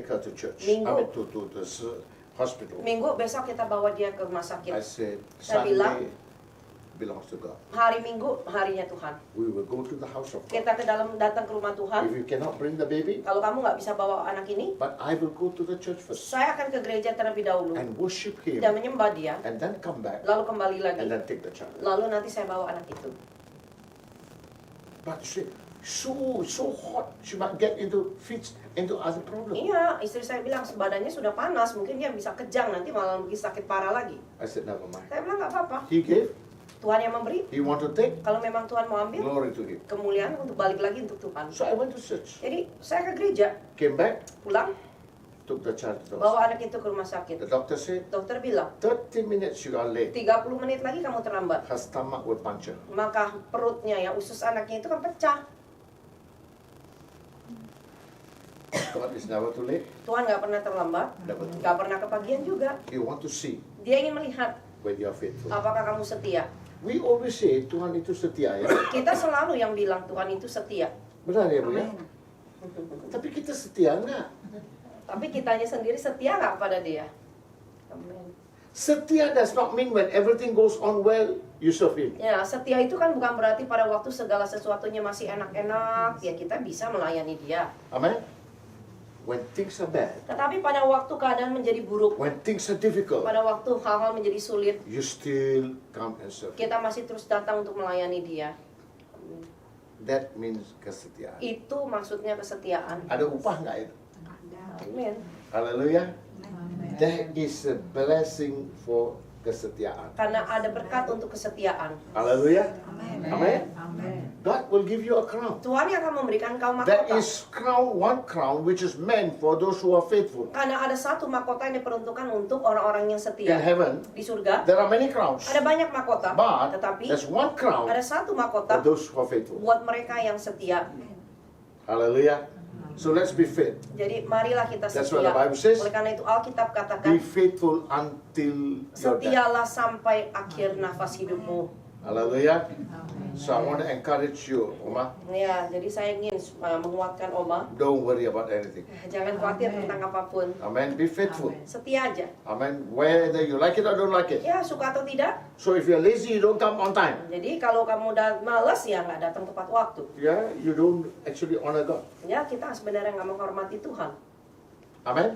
her to church. Minggu. I mean to the hospital. Minggu besok kita bawa dia ke rumah sakit. I said, Saya bilang, Sunday belongs to God. hari Minggu harinya Tuhan. We will go to the house of God. Kita datang ke rumah If Tuhan. you cannot bring the baby, Kalau kamu nggak bisa bawa anak ini, but I will go to the church first saya akan ke gereja terlebih dahulu and worship Him, dan menyembah dia, and then come back lalu kembali lagi, and then take the child. lalu nanti saya bawa anak itu. But she so hot, she might get fits into other problems. Iya, istri saya bilang badannya sudah panas, mungkin dia bisa kejang, nanti malah lebih sakit parah lagi. I said, never mind. Saya bilang nggak apa-apa, He gave, Tuhan yang memberi. He want to take, Kalau memang Tuhan mau ambil, glory to Him. kemuliaan untuk balik lagi untuk Tuhan. So I went to church, Jadi saya ke gereja, came back, pulang, took the child to the hospital. bawa anak itu ke rumah sakit. The doctor said, Dokter bilang, 30 minutes you are late. 30 menit lagi kamu terlambat. Her stomach will puncture. Maka perutnya, ya usus anaknya itu kan pecah. God is never too late. Tuhan nggak pernah terlambat, Never too late. nggak pernah kepagian juga. He want to see Dia ingin melihat when you are faithful. apakah kamu setia. We always say Tuhan itu setia ya. Kita selalu yang bilang Tuhan itu setia. Benar ya Bu ya? Tapi kita setia nggak? Tapi kitanya sendiri setia nggak pada dia? Amin. Setia does not mean when everything goes on well, you serve Him. Ya, setia itu kan bukan berarti pada waktu segala sesuatunya masih enak-enak, ya kita bisa melayani dia. Amen. When things are bad, Tetapi pada waktu keadaan menjadi buruk, when things are difficult, pada waktu hal-hal menjadi sulit, you still come and serve Him. kita masih terus datang untuk melayani dia. That means kesetiaan. Itu maksudnya kesetiaan. Ada upah nggak itu? Amin. Haleluya. That is a blessing for kesetiaan. Karena ada berkat untuk kesetiaan. Haleluya. Amen. Amen. God will give you a crown. Tuhan yang akan memberikan kau That mahkota. is one crown which is meant for those who are faithful. Karena ada satu mahkota yang diperuntukkan untuk orang-orang yang In setia. heaven, Di surga there are many crowns, ada banyak mahkota, but tetapi there's one crown ada satu for mahkota those who are faithful. buat mereka yang setia. Hallelujah. So let's be faithful. Jadi marilah kita That's setia. what the Bible says. Oleh karena itu Alkitab Be katakan, faithful until your death. setialah sampai akhir nafas hidupmu. Hallelujah. So I want to encourage you, Oma. Ya, jadi saya ingin menguatkan Oma. Don't worry about anything. Jangan khawatir tentang apapun. Amen. Be faithful. Setia aja. Amen. Whether you like it or don't like it. Ya, suka atau tidak. So if you're lazy, you don't come on time. Jadi kalau kamu udah malas ya nggak datang tepat waktu. Yeah, you don't actually honor God. Ya, kita sebenarnya nggak menghormati Tuhan. Amen.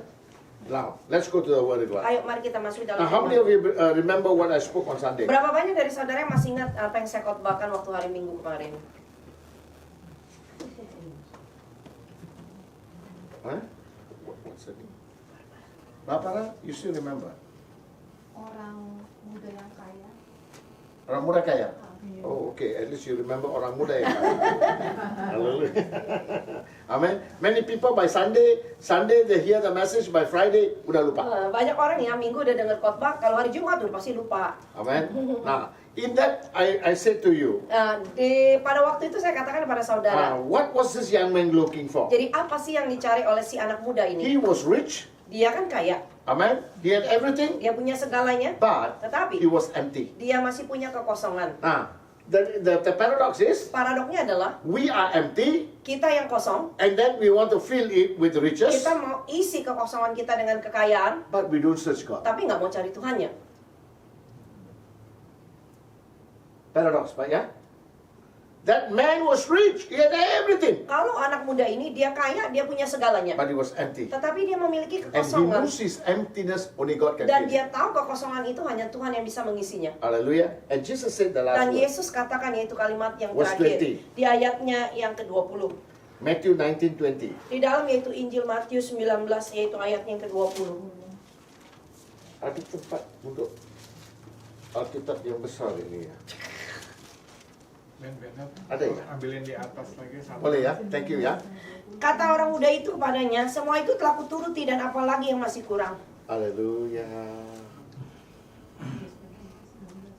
Now, let's go to the Word of God. Ayo, mari kita masuk dalam. Now, how many of you remember what I spoke on Sunday? Berapa banyak dari saudara yang masih ingat apa yang saya khotbahkan waktu hari Minggu kemarin? Huh? What's that? Barbara, you still remember? Orang muda yang kaya. Orang muda kaya? Oh, okay. At least you remember orang muda yang kaya. Hallelujah. Amen. Many people by Sunday they hear the message, by Friday udah lupa. Banyak orang ya Minggu udah dengar khotbah, kalau hari Jumat udah pasti lupa. Amen. Now, in that I said to you, Pada waktu itu saya katakan kepada saudara, what was this young man looking for? jadi apa sih yang dicari oleh si anak muda ini? He was rich. Dia kan kaya, Amen. He had everything, dia punya segalanya, but tetapi he was empty. dia masih punya kekosongan. Now, the paradox is, Paradoknya adalah we are empty, kita yang kosong, and then we want to fill it with riches, kita mau isi kekosongan kita dengan kekayaan, but we don't search God. tapi nggak mau cari Tuhannya. Paradox, Pak ya? That man was rich, he had everything, Kalau anak muda ini dia kaya, dia punya segalanya, but he was empty. tetapi dia memiliki And he kekosongan, knows his emptiness, only God can dan fill it. dia tahu kekosongan itu hanya Tuhan yang bisa mengisinya. Hallelujah. And Jesus said the last Dan word, Yesus katakan, yaitu kalimat yang Verse terakhir 20. di ayatnya yang ke-20. Matthew 19:20. Di dalam yaitu Injil Matius 19 yaitu ayatnya yang ke-20. Ada tempat untuk Alkitab yang besar ini ya. Ben-benet, Ada ya? ambilin di atas lagi satu. Boleh ya? Thank you ya. Kata orang muda itu kepadanya, semua itu telah kuturuti dan apalagi yang masih kurang. Haleluya.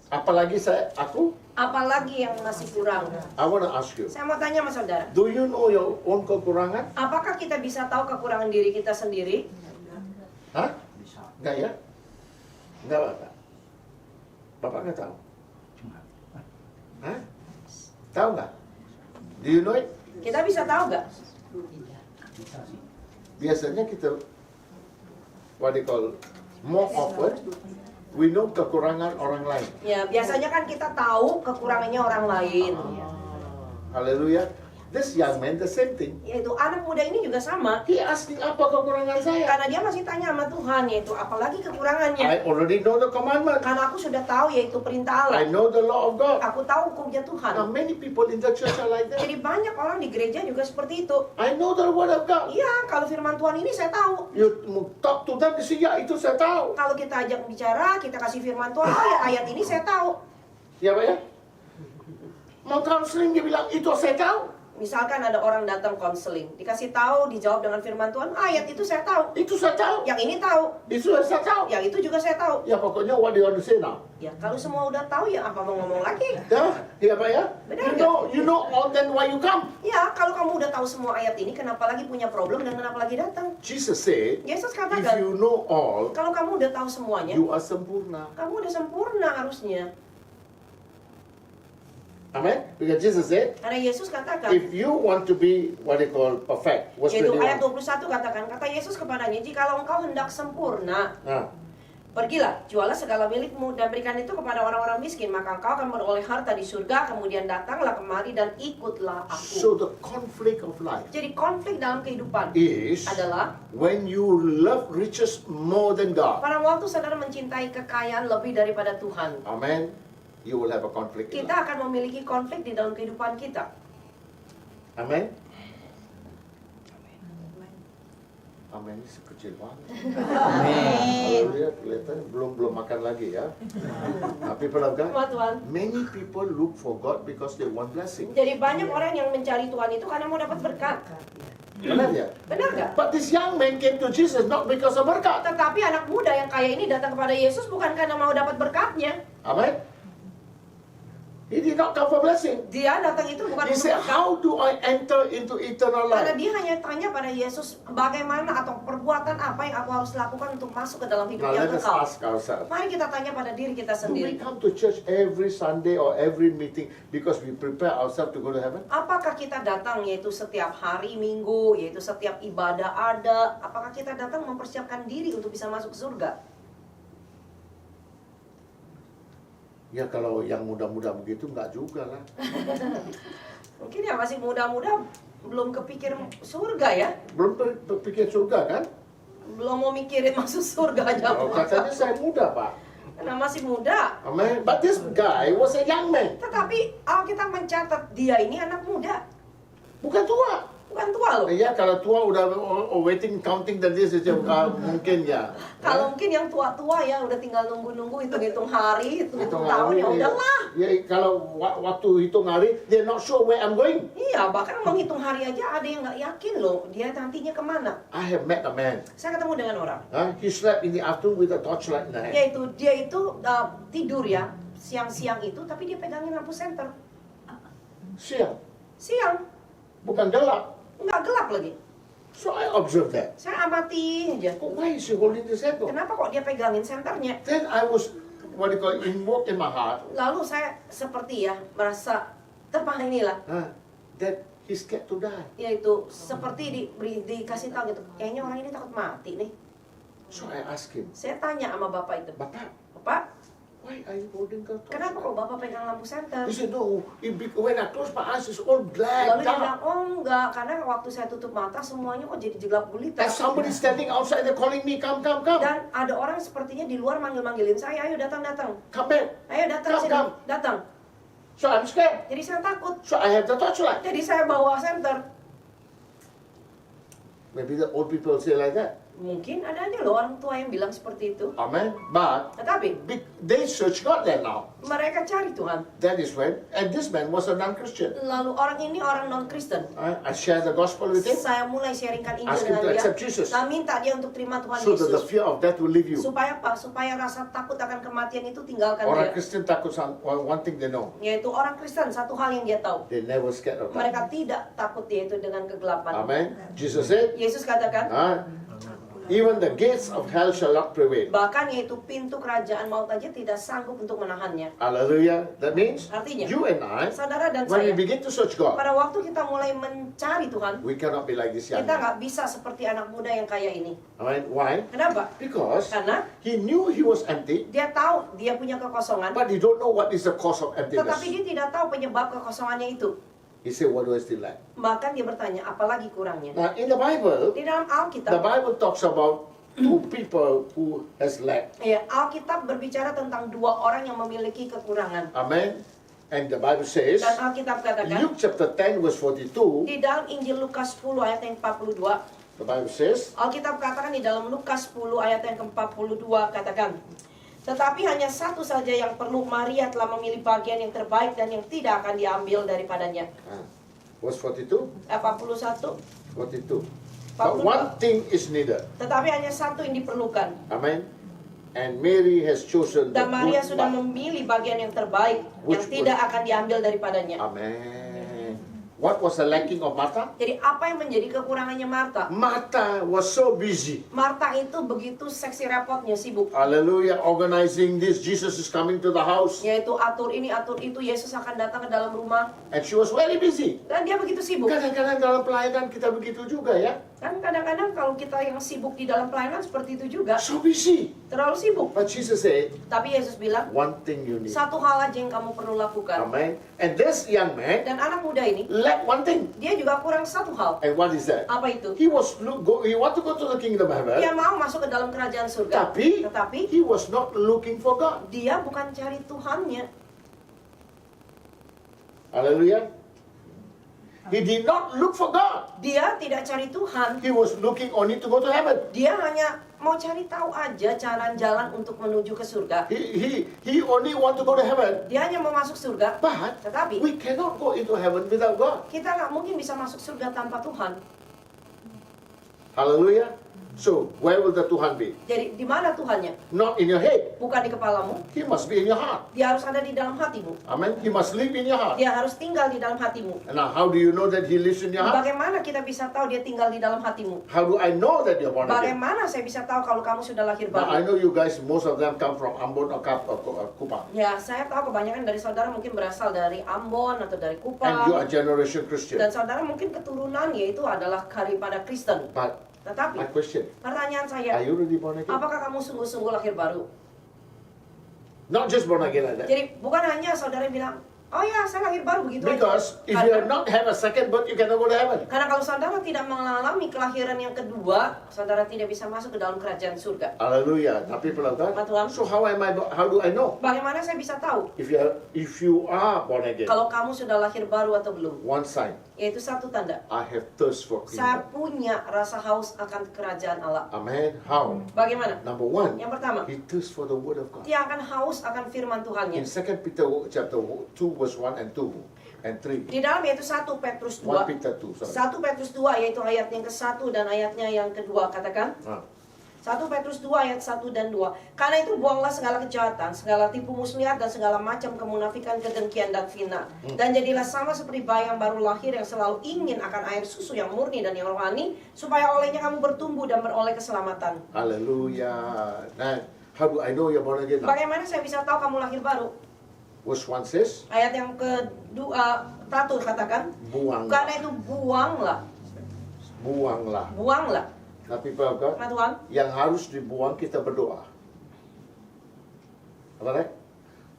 Apalagi aku Apalagi yang masih kurang. I want to ask you. Saya mau tanya sama saudara, Do you know your own kekurangan? apakah kita bisa tahu kekurangan diri kita sendiri? Hah? Enggak ya? Enggak, Bapak. Bapak enggak tahu? Hah? Tahu nggak? Do you know it? Kita bisa tahu nggak? Biasanya kita what they call, more often, we know kekurangan orang lain. Ya, biasanya kan kita tahu kekurangannya orang lain. Hallelujah. This young man, the same thing. Yaitu anak muda ini juga sama. He asking apa kekurangan saya? Karena dia masih tanya sama Tuhan, yaitu apalagi kekurangannya. I already know the commandment. Karena aku sudah tahu yaitu perintah I Allah. know the law of God. Aku tahu hukumnya Now, Tuhan. many people in the church are like that. Jadi banyak orang di gereja juga seperti itu. I know the word of God. Iya, kalau firman Tuhan ini saya tahu. You talk to them, they say, ya itu saya tahu. Kalau kita ajak bicara, kita kasih firman Tuhan, oh ya ayat ini saya tahu. Ya Pak ya? Mau counseling dia bilang, itu saya tahu. Misalkan ada orang datang konseling, dikasih tahu, dijawab dengan firman Tuhan, ayat itu saya tahu. Itu saya tahu. Yang ini tahu, Itu saya tahu. yang itu juga saya tahu. Ya pokoknya what do you want to say now? Ya kalau semua udah tahu ya apa mau ngomong lagi? Ya Pak ya? Benar You know all then why you come. Ya kalau kamu udah tahu semua ayat ini, kenapa lagi punya problem dan kenapa lagi datang? Jesus said, Yesus if katakan, you know all, kalau kamu udah tahu semuanya, you are sempurna. kamu udah sempurna harusnya. Amen? Because Jesus said, Karena Yesus katakan, if you want to be what they call perfect, what's yaitu 21? ayat 21 katakan, kata Yesus kepadanya, jikalau engkau hendak sempurna, Nah, pergilah, jualah segala milikmu dan berikan itu kepada orang-orang miskin, maka engkau akan beroleh harta di surga, kemudian datanglah kemari dan ikutlah so aku. the conflict of life Jadi konflik dalam kehidupan is adalah when you love riches more than God. pada waktu saudara mencintai kekayaan lebih daripada Tuhan, Amen. You will have a conflict in kita life. akan memiliki konflik di dalam kehidupan kita. Amen. Amen ini sekecil banget. Haleluya, kelihatan belum makan lagi ya. People of God, Sama Tuhan. many people look for God because they want blessing. Jadi banyak orang yang mencari Tuhan itu karena mau dapat berkat. Benar ya? Benar nggak? But this young man came to Jesus not because of berkat. Tetapi anak muda yang kaya ini datang kepada Yesus bukan karena mau dapat berkatnya. Amen. He did not come for blessing. Dia datang itu bukan He untuk said, berkat. how do I enter into eternal Karena life? dia hanya tanya pada Yesus, bagaimana atau perbuatan apa yang aku harus lakukan untuk masuk ke dalam hidup Now yang let us kekal. ask ourselves. Mari kita tanya pada diri kita Do we sendiri. come to church every Sunday or every meeting because we prepare ourselves to go to heaven? Apakah kita datang yaitu setiap hari Minggu, yaitu setiap ibadah ada? Apakah kita datang mempersiapkan diri untuk bisa masuk surga? Ya kalau yang muda-muda begitu enggak juga lah. Mungkin yang masih muda-muda belum kepikir surga ya. Belum berpikir surga kan? Belum mau mikirin masuk surga aja. Oh, katanya saya muda Pak. Karena masih muda. Amen. But this guy was a young man. Tetapi Alkitab mencatat dia ini anak muda. Bukan tua. Bukan tua loh. Ya kalau tua udah waiting counting dan dia saja mungkin ya. Kalau mungkin yang tua-tua ya udah tinggal nunggu-nunggu hitung-hitung hari, hitung-hitung tahun ya hari, udahlah. Ya kalau waktu hitung hari they're not sure where I'm going. Iya, bahkan menghitung hari aja ada yang nggak yakin loh dia nantinya kemana. I have met a man. Saya ketemu dengan orang, He slept in the afternoon with a torchlight in the hand. yaitu dia itu tidur ya siang-siang itu, tapi dia pegangin lampu senter. Siang, Siang, bukan gelap. nggak gelap lagi. So I observed that. Saya amati aja. Oh, why is he holding this handle? Kenapa kok dia pegangin senternya? Then I was what do you call invoke in my heart. Lalu saya seperti ya merasa inilah, That he's scared to die. yaitu seperti dikasih tahu gitu. Kayaknya orang ini takut mati nih. So I asked him, Saya tanya sama bapak itu, Bapak, Bapak, why are you holding the kenapa torchlight? kok bapak pegang lampu senter? He said, no, when I close my eyes, it's all black. Lalu dia dark. bilang, oh enggak, karena waktu saya tutup mata semuanya kok jadi gelap gulita. And somebody standing outside, they're calling me, come. Dan ada orang sepertinya di luar manggil-manggilin saya, ayo datang. Come back. Ayo datang Come, sini, come. datang. So I'm scared. Jadi saya takut. So I have the torchlight. Jadi saya bawa senter. Maybe the old people say like that. Mungkin ada aja loh orang tua yang bilang seperti itu. Amen. But Tetapi they search God there now. mereka cari Tuhan. That is when, and this man was a non-Christian. Lalu orang ini orang non-Kristen. I share the gospel with him, Saya mulai sharingkan Injil ask him dengan to dia. accept Jesus, Saya minta dia untuk terima Tuhan so that the Yesus. fear of death will leave you. Supaya apa? Supaya rasa takut akan kematian itu tinggalkan Orang dia. Kristen takut one thing they know, Yaitu orang Kristen, satu hal yang dia tahu. they never scared of death. Mereka tidak takut yaitu dengan kegelapan. Amen. Jesus said, Yesus katakan, Even the gates of hell shall not prevail. Bahkan yaitu pintu kerajaan maut aja tidak sanggup untuk menahannya. Hallelujah. That means Artinya, you and I, saudara dan when we saya, begin to search God, pada waktu kita mulai mencari Tuhan, we cannot be like this young kita man. nggak bisa seperti anak muda yang kaya ini. Amen. Why? Kenapa? Because Karena he knew he was empty, dia tahu dia punya kekosongan, but he don't know what is the cause of tetapi emptiness. dia tidak tahu penyebab kekosongannya itu. He said, what do I still lack? Bahkan dia bertanya, apalagi kurangnya? Now, in the Bible, Di dalam the Alkitab, Bible talks about two people who has lack. ya, Alkitab berbicara tentang dua orang yang memiliki kekurangan. Amen. And the Bible says, Dan Alkitab katakan, Luke chapter 10 verse 42, di dalam Injil Lukas 10 ayat yang 42, the Bible says, Alkitab katakan di dalam Lukas 10 ayat yang ke-42 katakan, tetapi hanya satu saja yang perlu, Maria telah memilih bagian yang terbaik dan yang tidak akan diambil daripadanya. verse 42, 41. 42. But one thing is needed. Tetapi hanya satu yang diperlukan. Amen. And Mary has chosen the Dan Maria good sudah part. memilih bagian yang terbaik yang Which tidak akan diambil daripadanya. Amen. What was the lacking of Martha? Jadi apa yang menjadi kekurangannya Marta? Martha was so busy. Marta itu begitu seksi repotnya, sibuk. Hallelujah. Organizing this. Jesus is coming to the house. Yaitu atur ini, atur itu, Yesus akan datang ke dalam rumah. And she was very busy. Dan dia begitu sibuk. Kadang-kadang dalam pelayanan kita begitu juga ya. Kan kadang-kadang kalau kita yang sibuk di dalam pelayanan seperti itu juga. So busy. Terlalu sibuk. But Jesus said, Tapi Yesus bilang, one thing you need. satu hal aja yang kamu perlu lakukan. Amen. And this young man Dan anak muda ini, lacked one thing. dia juga kurang satu hal. And what is that? Apa itu? He want to go to the kingdom of heaven. Dia mau masuk ke dalam kerajaan surga. Tetapi He was not looking for God. dia bukan cari Tuhannya. Hallelujah. He did not look for God. Dia tidak cari Tuhan. He was looking only to go to heaven. Dia hanya mau cari tahu aja jalan-jalan untuk menuju ke surga. He only want to go to heaven. Dia hanya mau masuk surga. But Tetapi we cannot go into heaven without God. kita nggak mungkin bisa masuk surga tanpa Tuhan. Hallelujah. So, where will the Tuhan be? Jadi di mana Tuhannya? Not in your head. Bukan di kepalamu. He must be in your heart. Dia harus ada di dalam hatimu. Amen. He must live in your heart. Dia harus tinggal di dalam hatimu. And now, how do you know that He lives in your heart? Bagaimana kita bisa tahu dia tinggal di dalam hatimu? How do I know that you're born again? Bagaimana saya bisa tahu kalau kamu sudah lahir Now, I baru? know you guys, most of them come from Ambon or Kupang. Ya, saya tahu kebanyakan dari saudara mungkin berasal dari Ambon atau dari And you Kupang. are generation Christian. Dan saudara mungkin keturunan yaitu adalah daripada Kristen. But Tetapi my question, pertanyaan are saya, you really born again? apakah kamu sungguh-sungguh lahir baru? Not just born again like that. Jadi bukan hanya saudara bilang, oh ya saya lahir baru begitu Because aja. if you have not have a second birth, you cannot go to heaven. Karena kalau saudara tidak mengalami kelahiran yang kedua, saudara tidak bisa masuk ke dalam kerajaan surga. Hallelujah. Now people of God. Tuhan. So how do I know Bagaimana saya bisa tahu if you are born again? kalau kamu sudah lahir baru atau belum? One sign, Yaitu satu tanda. I have thirst for Saya kingdom. punya rasa haus akan kerajaan Allah. Amen. How? Bagaimana? Number one, Yang pertama, he thirsts for the word of God. dia akan haus akan firman Tuhannya. In 2 Peter chapter 2 verse 1 and 2 and 3. Di dalam yaitu 1 Petrus 1 2. Peter 2, sorry. 1 Petrus 2 yaitu ayat yang ke-1 dan ayatnya yang kedua katakan. 1 Petrus 2 ayat 1 dan 2. Karena itu buanglah segala kejahatan, segala tipu muslihat dan segala macam kemunafikan, kedengkian dan fitnah. Dan jadilah sama seperti bayi yang baru lahir yang selalu ingin akan air susu yang murni dan yang rohani, supaya olehnya kamu bertumbuh dan beroleh keselamatan. Hallelujah. Now, how do I know you're born again now? Bagaimana saya bisa tahu kamu lahir baru? Verse 1 says, Ayat yang kedua, satu katakan, buanglah. karena itu buanglah, Buanglah. buanglah. Nah, people of God, Nah Tuhan, yang harus dibuang kita berdoa. Apa right?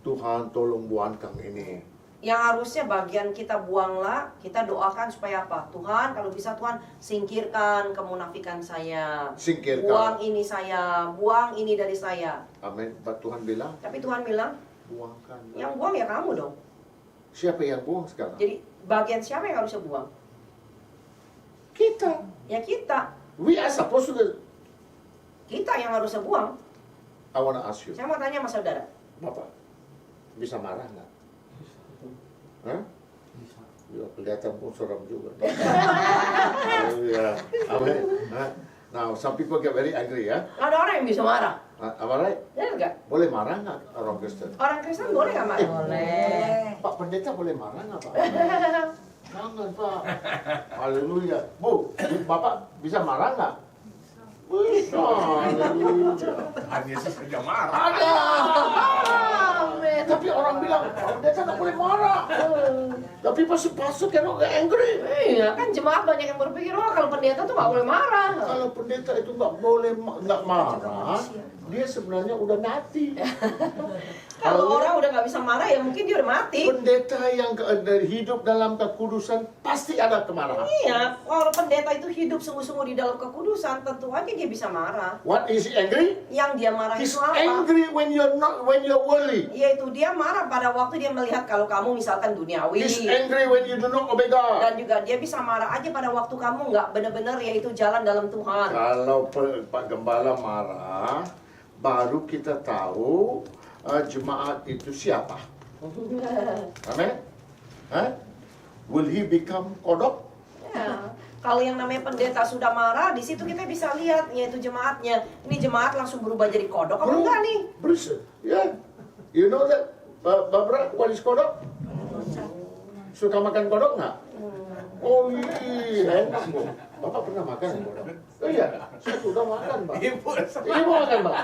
Tuhan tolong buangkan ini. yang harusnya bagian kita buanglah, kita doakan supaya apa? Tuhan, kalau bisa Tuhan, singkirkan kemunafikan saya. Singkirkan. Buang ini saya, buang ini dari saya. Amin. But Tuhan bilang, Tapi Tuhan bilang, buangkan. yang buang ya kamu dong. Siapa yang buang sekarang? Jadi bagian siapa yang harusnya buang? Kita. Ya kita. We are supposed to. Kita yang harusnya buang. I want to ask you, Saya mau tanya sama saudara. Bapak, bisa marah nggak? Hah? Ya, kelihatan pun seram juga. Haleluya. Amin. Hah? Now, some people get very angry ya. Ada orang yang bisa marah. Am I right? Ya enggak? Boleh marah nggak orang Kristen? Orang Kristen boleh nggak marah? Boleh. Pak pendeta boleh marah nggak Pak? Jangan Pak. Haleluya. Bu, Bapak bisa marah nggak? Besar. Tuhan Yesus saja marah. Ada. Tapi orang bilang, pendeta nggak boleh marah. Tapi pastor cannot get angry. Iya, kan jemaat banyak yang berpikir, oh kalau pendeta tuh nggak boleh marah. Kalau pendeta itu nggak marah, dia sebenarnya udah mati. Kalau orang udah nggak bisa marah, ya mungkin dia udah mati. Pendeta yang hidup dalam kekudusan pasti ada kemarahan. Iya, kalau pendeta itu hidup sungguh-sungguh di dalam kekudusan, tentu aja dia bisa marah. What is he angry? Yang dia marah He's itu apa? angry when you're worldly. Yaitu dia marah pada waktu dia melihat kalau kamu misalkan duniawi. He's angry when you do not obey God. Dan juga dia bisa marah aja pada waktu kamu nggak benar-benar yaitu jalan dalam Tuhan. Kalau Pak Gembala marah, baru kita tahu jemaat itu siapa. Amin. Will he become kodok? Ya. Kalau yang namanya pendeta sudah marah, di situ kita bisa lihat yaitu jemaatnya. Ini jemaat langsung berubah jadi kodok apa enggak nih? Yeah. You know that, Barbara, what is kodok? Suka makan kodok nggak? Oh iya, enak bu. Bapak pernah makan ya kodok? Oh iya, saya sudah makan, Pak. Ibu Ibu makan, Pak.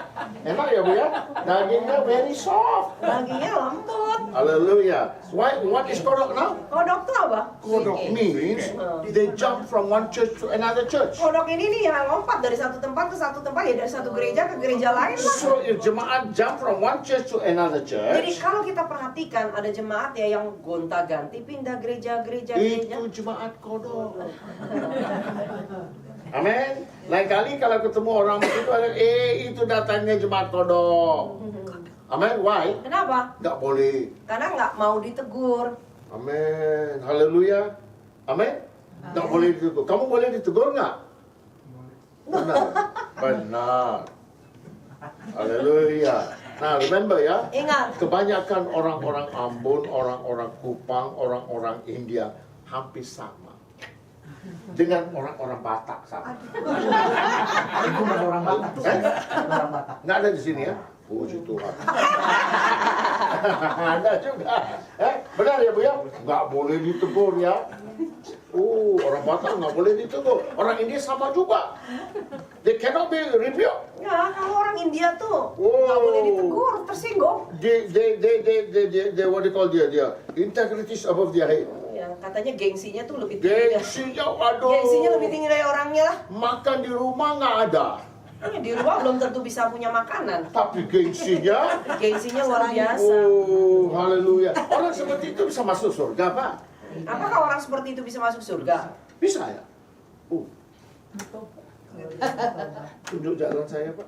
Enak ya, Bu ya? Dagingnya very soft. Dagingnya lembut. Hallelujah. What is kodok now? Kodok tuh apa? Kodok means they jump from one church to another church. Kodok ini nih yang lompat dari satu tempat ke satu tempat, ya dari satu gereja ke gereja lain lah. So if jemaat jump from one church to another Jadi church, kalau kita perhatikan ada jemaat ya yang gonta-ganti pindah gereja-gereja. itu jemaat kodok. Amin. Lain kali kalau ketemu orang begitu ada, itu datangnya jemaat kodok. Amin. Why? Kenapa? Nggak boleh. Karena nggak mau ditegur. Amin. Haleluya. Amin. Nggak boleh ditegur. Kamu boleh ditegur nggak? Benar. Benar. Haleluya. Nah, remember ya. Ingat. Kebanyakan orang-orang Ambon, orang-orang Kupang, orang-orang India hampir sama. Dengan orang-orang Batak sama. Itu bukan orang Batak. Orang Batak. Nggak ada di sini ya? Puji Tuhan. Ada juga. Benar ya Bu ya? Nggak boleh ditegur ya. Orang Batak nggak boleh ditegur. Orang India sama juga. They cannot be rebuked. Ya, kalau orang India tuh nggak boleh ditegur, tersinggung. They what they call dia integrity is above their head. Ya, katanya gengsinya tuh lebih tinggi. Gengsinya, aduh. Gengsinya lebih tinggi dari orangnya lah. Makan di rumah nggak ada. Ya, di rumah belum tentu bisa punya makanan. Tapi gengsinya, Gengsinya luar biasa. oh haleluya. Orang seperti itu bisa masuk surga Pak? Apakah orang seperti itu bisa masuk surga? Bisa ya? Tunjuk jalan saya Pak.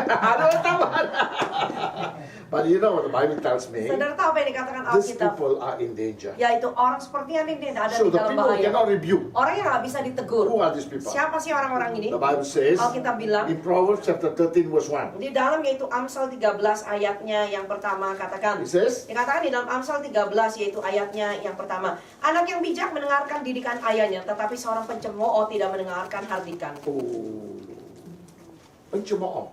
Ada tambahan. But you know what the Bible tells me? Saudara tahu apa yang dikatakan These Alkitab? people are in danger. Yaitu orang seperti ini ada So di the dalam people bahaya. cannot rebuke. Orang yang nggak bisa ditegur. Who are these people? Siapa sih orang-orang ini? The Bible says Alkitab bilang in Proverbs chapter 13 verse 1. di dalam yaitu Amsal 13 ayatnya yang pertama katakan. It says, Dikatakan di dalam Amsal 13 yaitu ayatnya yang pertama. Anak yang bijak mendengarkan didikan ayahnya, tetapi seorang pencemooh tidak mendengarkan hardikan. pencemooh.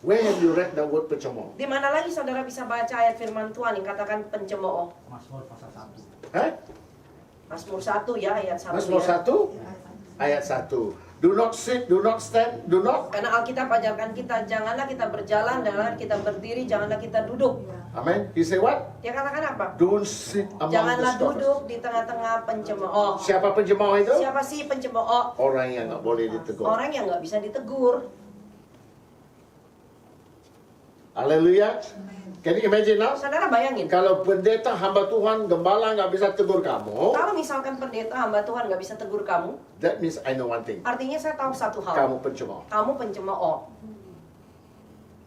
Where have you read the word pencemooh? Di mana lagi saudara bisa baca ayat firman Tuhan yang katakan pencemooh? Mazmur pasal 1. Hah? Mazmur 1 ya, ayat 1 Mazmur ya. 1 ayat 1. Do not sit, do not stand, do not. Karena Alkitab ajarkan kita, janganlah kita berjalan, janganlah kita berdiri, janganlah kita duduk. Amen. He say what? Dia katakan apa? Don't sit among Janganlah the duduk scoffers. di tengah-tengah pencemooh. Siapa pencemooh itu? Siapa sih pencemooh? Orang yang nggak boleh ditegur. Orang yang nggak bisa ditegur. Haleluya. Can you imagine now? Saudara bayangin, Kalau pendeta hamba Tuhan, gembala nggak bisa tegur kamu, kalau misalkan pendeta hamba Tuhan nggak bisa tegur kamu, that means I know one thing. artinya saya tahu satu hal. Kamu pencemooh. Kamu pencemooh.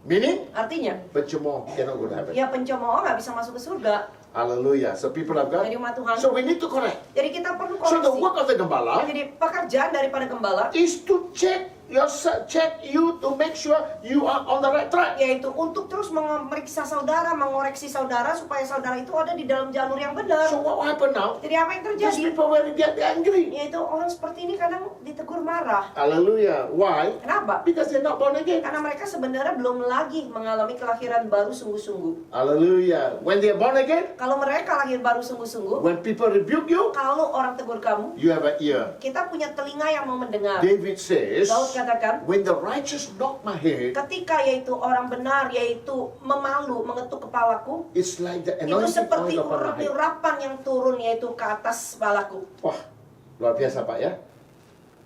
Meaning, Artinya, pencemooh cannot go to heaven. ya pencemooh nggak bisa masuk ke surga. Hallelujah. So people of God. Jadi umat Tuhan. So we need to correct. Jadi kita perlu So the koreksi. work of the gembala Jadi pekerjaan daripada gembala is to check check you to make sure you are on the right track. Yaitu untuk terus memeriksa saudara, mengoreksi saudara supaya saudara itu ada di dalam jalur yang benar. So what happened now? Jadi apa yang These terjadi? people when they get angry. Yaitu orang seperti ini kadang ditegur marah. Hallelujah. Why? Kenapa? Because they're not born again. Karena mereka sebenarnya belum lagi mengalami kelahiran baru sungguh-sungguh. Hallelujah. When they're born again, Kalau mereka lahir baru sungguh-sungguh, when people rebuke you, kalau orang tegur kamu, you have an ear. kita punya telinga yang mau mendengar. David says, Daud katakan, when the righteous knock my head, ketika yaitu orang benar yaitu memalu mengetuk kepalaku, it's like the itu anointing seperti oil upon my head. urapan yang turun yaitu ke atas kepalaku. Wah, luar biasa Pak ya.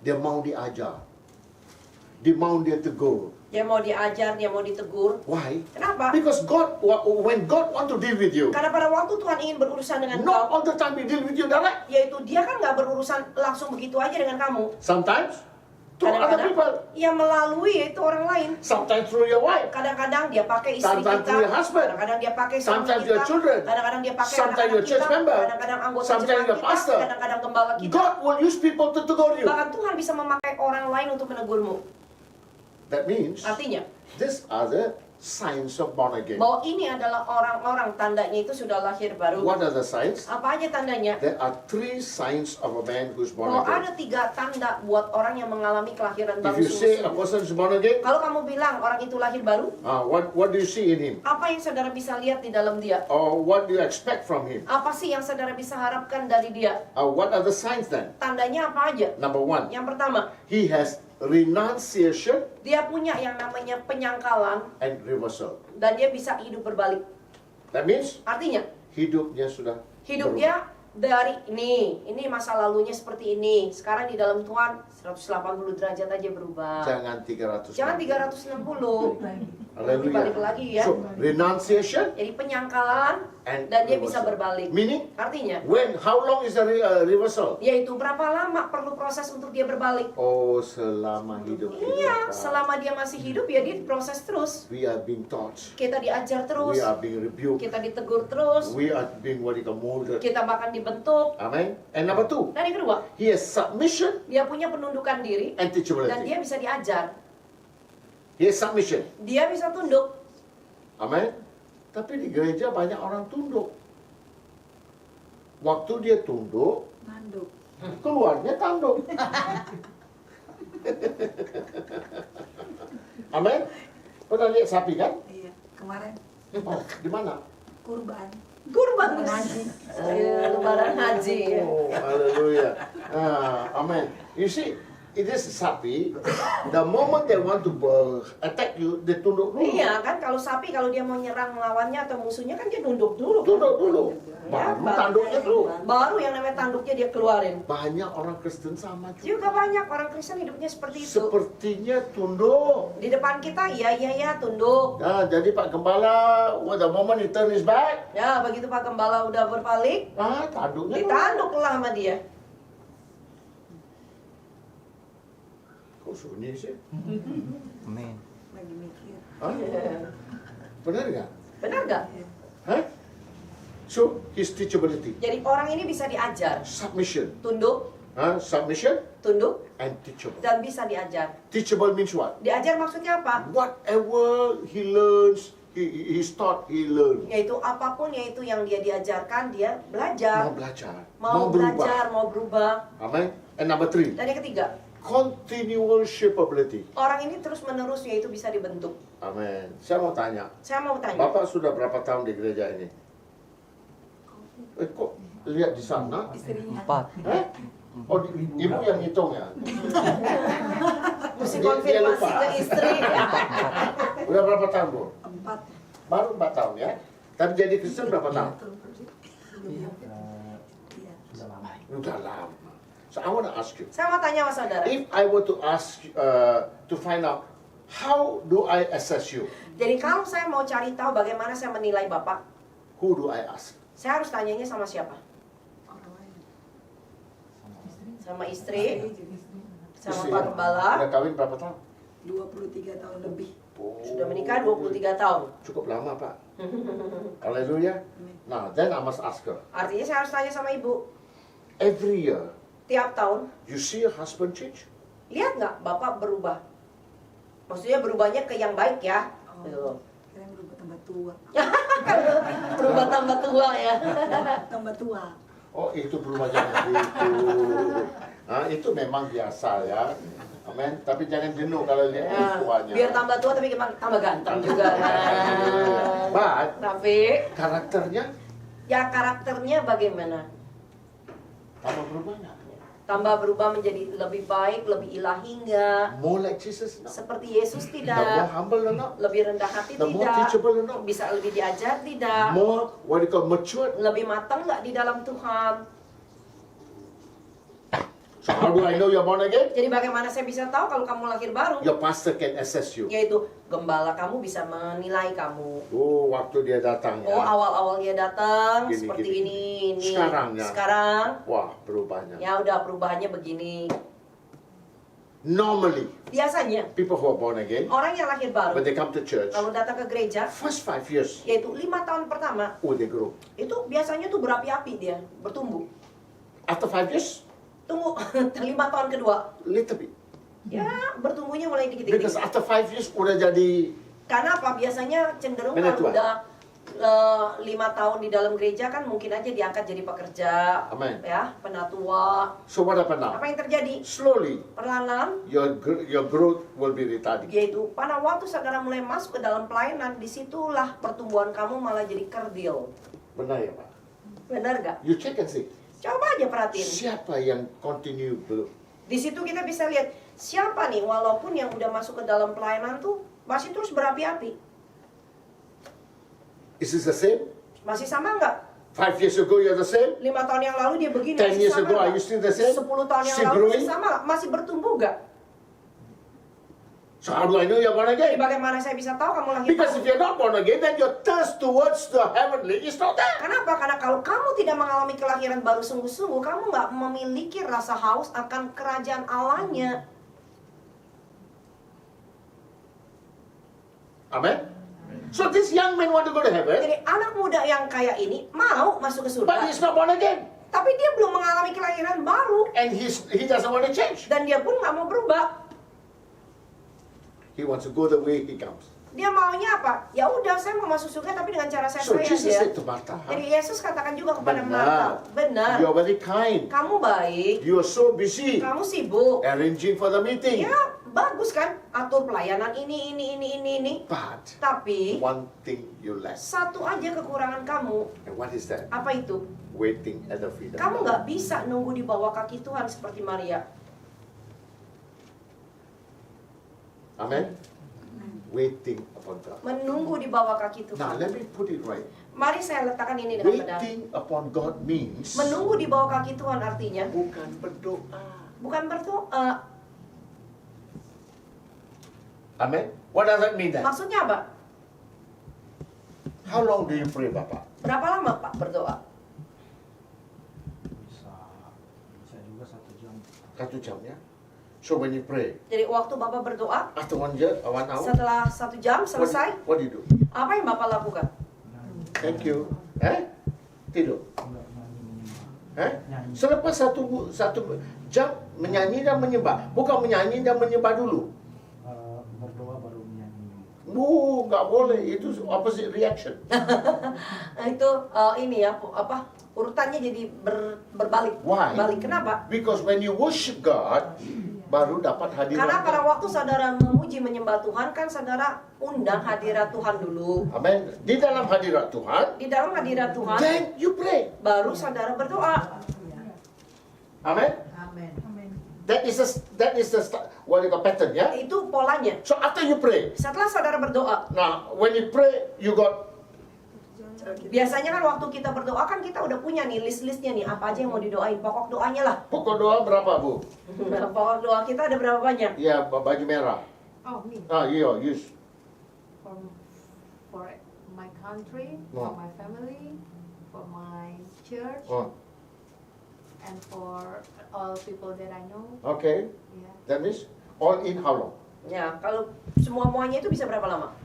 Dia mau diajar. Dia mau dia tegur. Dia mau diajar, dia mau ditegur. Why? Kenapa? Because when God want to deal with you, Karena pada waktu Tuhan ingin berurusan dengan not kau, all the time He deal with you direct. yaitu dia kan nggak berurusan langsung begitu aja dengan kamu. Sometimes to other Kadang-kadang people. ia melalui yaitu orang lain. Sometimes through your wife. Kadang-kadang dia pakai istri Sometimes kita, through your husband. kadang-kadang dia pakai suami Sometimes kita, your children. kadang-kadang dia pakai Sometimes anak-anak your church kita, member. kadang-kadang anggota Sometimes jemaat your kita, pastor. kadang-kadang gembala kita. God will use people to tegur you. Bahkan Tuhan bisa memakai orang lain untuk menegurmu. That means Artinya, these are the signs of born again. bahwa ini adalah orang-orang tandanya itu sudah lahir baru. What are the signs? Apa aja tandanya? There are 3 signs of a man who's born Bahwa again. ada 3 tanda buat orang yang mengalami kelahiran If baru you say a sungguh-sungguh. person is born again, Kalau kamu bilang orang itu lahir baru, what do you see in him? apa yang saudara bisa lihat di dalam dia? Or what do you expect from him? Apa sih yang saudara bisa harapkan dari dia? What are the signs then? Tandanya apa aja? Number 1, Yang pertama, he has renunciation dia punya yang namanya penyangkalan and reversal. dan dia bisa hidup berbalik. That means Artinya, hidupnya sudah hidup berubah. dia dari ini masa lalunya seperti ini. Sekarang di dalam Tuhan 180 derajat aja berubah. Jangan 300. Jangan 360. Haleluya. Balik lagi ya. So, renunciation Jadi penyangkalan and dan dia bisa reversal. berbalik. Meaning, Artinya, how long is the reversal? yaitu berapa lama perlu proses untuk dia berbalik. Oh, selama hidup kita. Iya, selama dia masih hidup ya dia proses terus. We are being taught. Kita diajar terus, We are being rebuked. kita ditegur terus, We are being what you call molded. kita bahkan dibentuk. Amen. And number 2, Dan yang kedua, he has submission dia punya penundukan diri and dan teachability. dia bisa diajar. He has submission. Dia bisa tunduk. Amen. Tapi di gereja banyak orang tunduk. Waktu dia tunduk, Nanduk. keluarnya tanduk. Amen. Pernah lihat sapi kan? Iya, kemarin Oh, di mana? kurban. Kurban Haji. lebaran haji. Oh, haleluya. Amen. You see, it is sapi. The moment they want to attack you, they tunduk dulu. Iya kan, kalau sapi kalau dia mau nyerang lawannya atau musuhnya kan dia nunduk dulu. Tunduk dulu. Ya, Baru tanduknya dulu. Baru yang namanya tanduknya dia keluarin. Banyak orang Kristen sama juga. Juga banyak orang Kristen hidupnya seperti itu. Sepertinya tunduk. Di depan kita, iya tunduk. Nah, jadi Pak Gembala, the moment he turn his back, Ya, begitu Pak Gembala udah berbalik, tanduknya dulu. ditanduklah sama dia. Kok sunyi sih? Amin. Lagi mikir. Hah? Benar nggak? Benar nggak? Hah? So, his teachability, Jadi orang ini bisa diajar. submission, Tunduk, submission tunduk, and teachable. dan bisa diajar. Teachable means what? Diajar maksudnya apa? Whatever he learns, he's taught, he learns. Yaitu apapun yaitu yang dia diajarkan, dia belajar. Mau belajar, Mau belajar, mau berubah. Amen. And number 3, Dan yang ketiga, continual shapeability. orang ini terus-menerus yaitu bisa dibentuk. Amen. Saya mau tanya, Saya mau tanya, Bapak sudah berapa tahun di gereja ini? Kok lihat di sana? Istrinya. 4. Eh? Oh, ibu yang hitung ya? mesti Dia konfirmasi lupa. ke istri. Udah berapa tahun, Bu? 4. Baru 4 tahun ya? Tapi jadi Kristen berapa tahun? Iya. Sudah lama. Udah lama. So I want to ask you, Saya mau tanya sama saudara. if I were to ask to find out, how do I assess you? Jadi kalau saya mau cari tahu bagaimana saya menilai Bapak, Who do I ask? saya harus tanyanya sama siapa? Orang lain. Sama istri, sama Istri Pak ya? Gembala. Udah kawin berapa tahun? 23 tahun lebih. Sudah menikah 23 tahun. Cukup lama, Pak. Haleluya. Now, then I must ask her. Artinya saya harus tanya sama ibu, Every year, tiap tahun, you see your husband change? lihat nggak Bapak berubah? Maksudnya berubahnya ke yang baik ya. Gitu. Kalian berubah tambah tua. Berubah tambah tua ya. Tambah tua. Oh, itu berubah jangan gitu. Nah, itu memang biasa ya. Amin. Tapi jangan jenuh kalau lihat Ya, tuanya. biar tambah tua tapi tambah ganteng juga. But, Tapi karakternya ya karakternya bagaimana? tambah berubah nggak? Tambah berubah menjadi lebih baik, lebih ilahi nggak? More like Jesus? No? Seperti Yesus The more tidak? humble or not? Lebih rendah hati The more tidak? teachable or not? Bisa lebih diajar tidak? More, what you call matured? Lebih matang nggak di dalam Tuhan? So how do I know you're born again? Jadi bagaimana saya bisa tahu kalau kamu lahir baru? Your pastor can assess you. Yaitu gembala kamu bisa menilai kamu. Oh, waktu dia datang Oh, ya. awal-awal dia datang Gini, seperti gini. ini. Sekarang ya. Sekarang Wah, berubahnya. ya udah perubahannya begini. Normally, Biasanya people who are born again, orang yang lahir baru when they come to church, lalu datang ke gereja, first 5 years, yaitu 5 tahun pertama, oh, they grow. itu biasanya tuh berapi-api dia, bertumbuh. After 5 years, Tunggu 5 tahun kedua, little bit. ya bertumbuhnya mulai Because dikit-dikit. after 5 years, udah jadi, Karena apa? Biasanya cenderung Benar, kalau Tuhan. udah 5 tahun di dalam gereja kan mungkin aja diangkat jadi pekerja, Amen. ya, penatua. So what happened now? Apa yang terjadi? Slowly, Perlahan, your growth will be retarded. yaitu pada waktu saudara mulai masuk ke dalam pelayanan, disitulah pertumbuhan kamu malah jadi kerdil. Benar ya, Pak? Benar gak? You check and see. Coba aja perhatiin. Siapa yang continue belum? Di situ kita bisa lihat siapa nih, walaupun yang udah masuk ke dalam pelayanan tuh masih terus berapi-api. Is this the same? Masih sama nggak? 5 years ago you're the same? 5 tahun yang lalu dia begini, 10 masih years sama ago, nggak? are you still the same? 10 tahun yang Still lalu growing? masih sama nggak? Masih bertumbuh nggak? So how do I know you're born Jadi again? bagaimana saya bisa tahu kamu lahir Because if baru? you're not born again, then your thirst towards the heavenly is not there. Kenapa? Karena kalau kamu tidak mengalami kelahiran baru sungguh-sungguh, kamu nggak memiliki rasa haus akan kerajaan Allahnya. Amen? So this young man want to go to heaven, Jadi anak muda yang kaya ini mau masuk ke but surga, he's not born again. tapi dia belum mengalami kelahiran baru. And he doesn't want to change. Dan dia pun nggak mau berubah. He wants to go the way he comes. Dia maunya apa? Ya udah, saya mau masuk surga tapi dengan cara saya So Jesus aja. said to Martha, Jadi Yesus katakan juga kepada Marta, benar, you are very kind. kamu baik, You are so busy kamu sibuk. arranging for the meeting. Ya, bagus kan? Atur pelayanan ini. But Tapi one thing you lack. satu aja kekurangan kamu. And what is that? Apa itu? Waiting at the feet of Kamu God. nggak bisa nunggu di bawah kaki Tuhan seperti Maria. Amen? Waiting upon God. Menunggu di bawah kaki Now Tuhan. let me put it right. Mari saya letakkan ini dengan benar. Waiting upon God means Menunggu di bawah kaki Tuhan artinya bukan berdoa. bukan berdoa. Amen? What does that mean then? Maksudnya apa? How long do you pray, Bapak? Berapa lama Pak berdoa? Bisa juga 1 jam. 1 jam ya? So when you pray, Jadi waktu Bapak berdoa, after 1 year, 1 hour, setelah 1 jam selesai, what do you do? apa yang Bapak lakukan? Thank you. Tidur. Enggak nyanyi menyembah. Nyanyi. Selepas satu jam menyanyi dan menyembah. Bukan menyanyi dan menyembah dulu. Berdoa baru menyanyi. Nggak boleh. Itu opposite reaction. Nah, itu ini ya apa urutannya jadi berbalik. Why? Balik. Kenapa? Because when you worship God, baru dapat hadirat. Karena pada waktu saudara memuji menyembah Tuhan kan saudara undang hadirat Tuhan dulu. Amen. Di dalam hadirat Tuhan, Di dalam hadirat Tuhan then you pray. baru saudara berdoa. Amen. That is the what you call pattern, ya. Itu polanya. So after you pray, Setelah saudara berdoa, now when you pray, you got biasanya kan waktu kita berdoa kan kita udah punya nih list-listnya nih apa aja yang mau didoain, pokok doanya lah. pokok doa berapa, Bu? Pokok doa kita ada berapa banyak? Ya, baju merah. Oh, me. Iya, use. For my country, Oh. for my family, for my church, Oh, and for all people that I know. okay. Yeah. That means all in how long? Ya, kalau semua-muanya itu bisa berapa lama?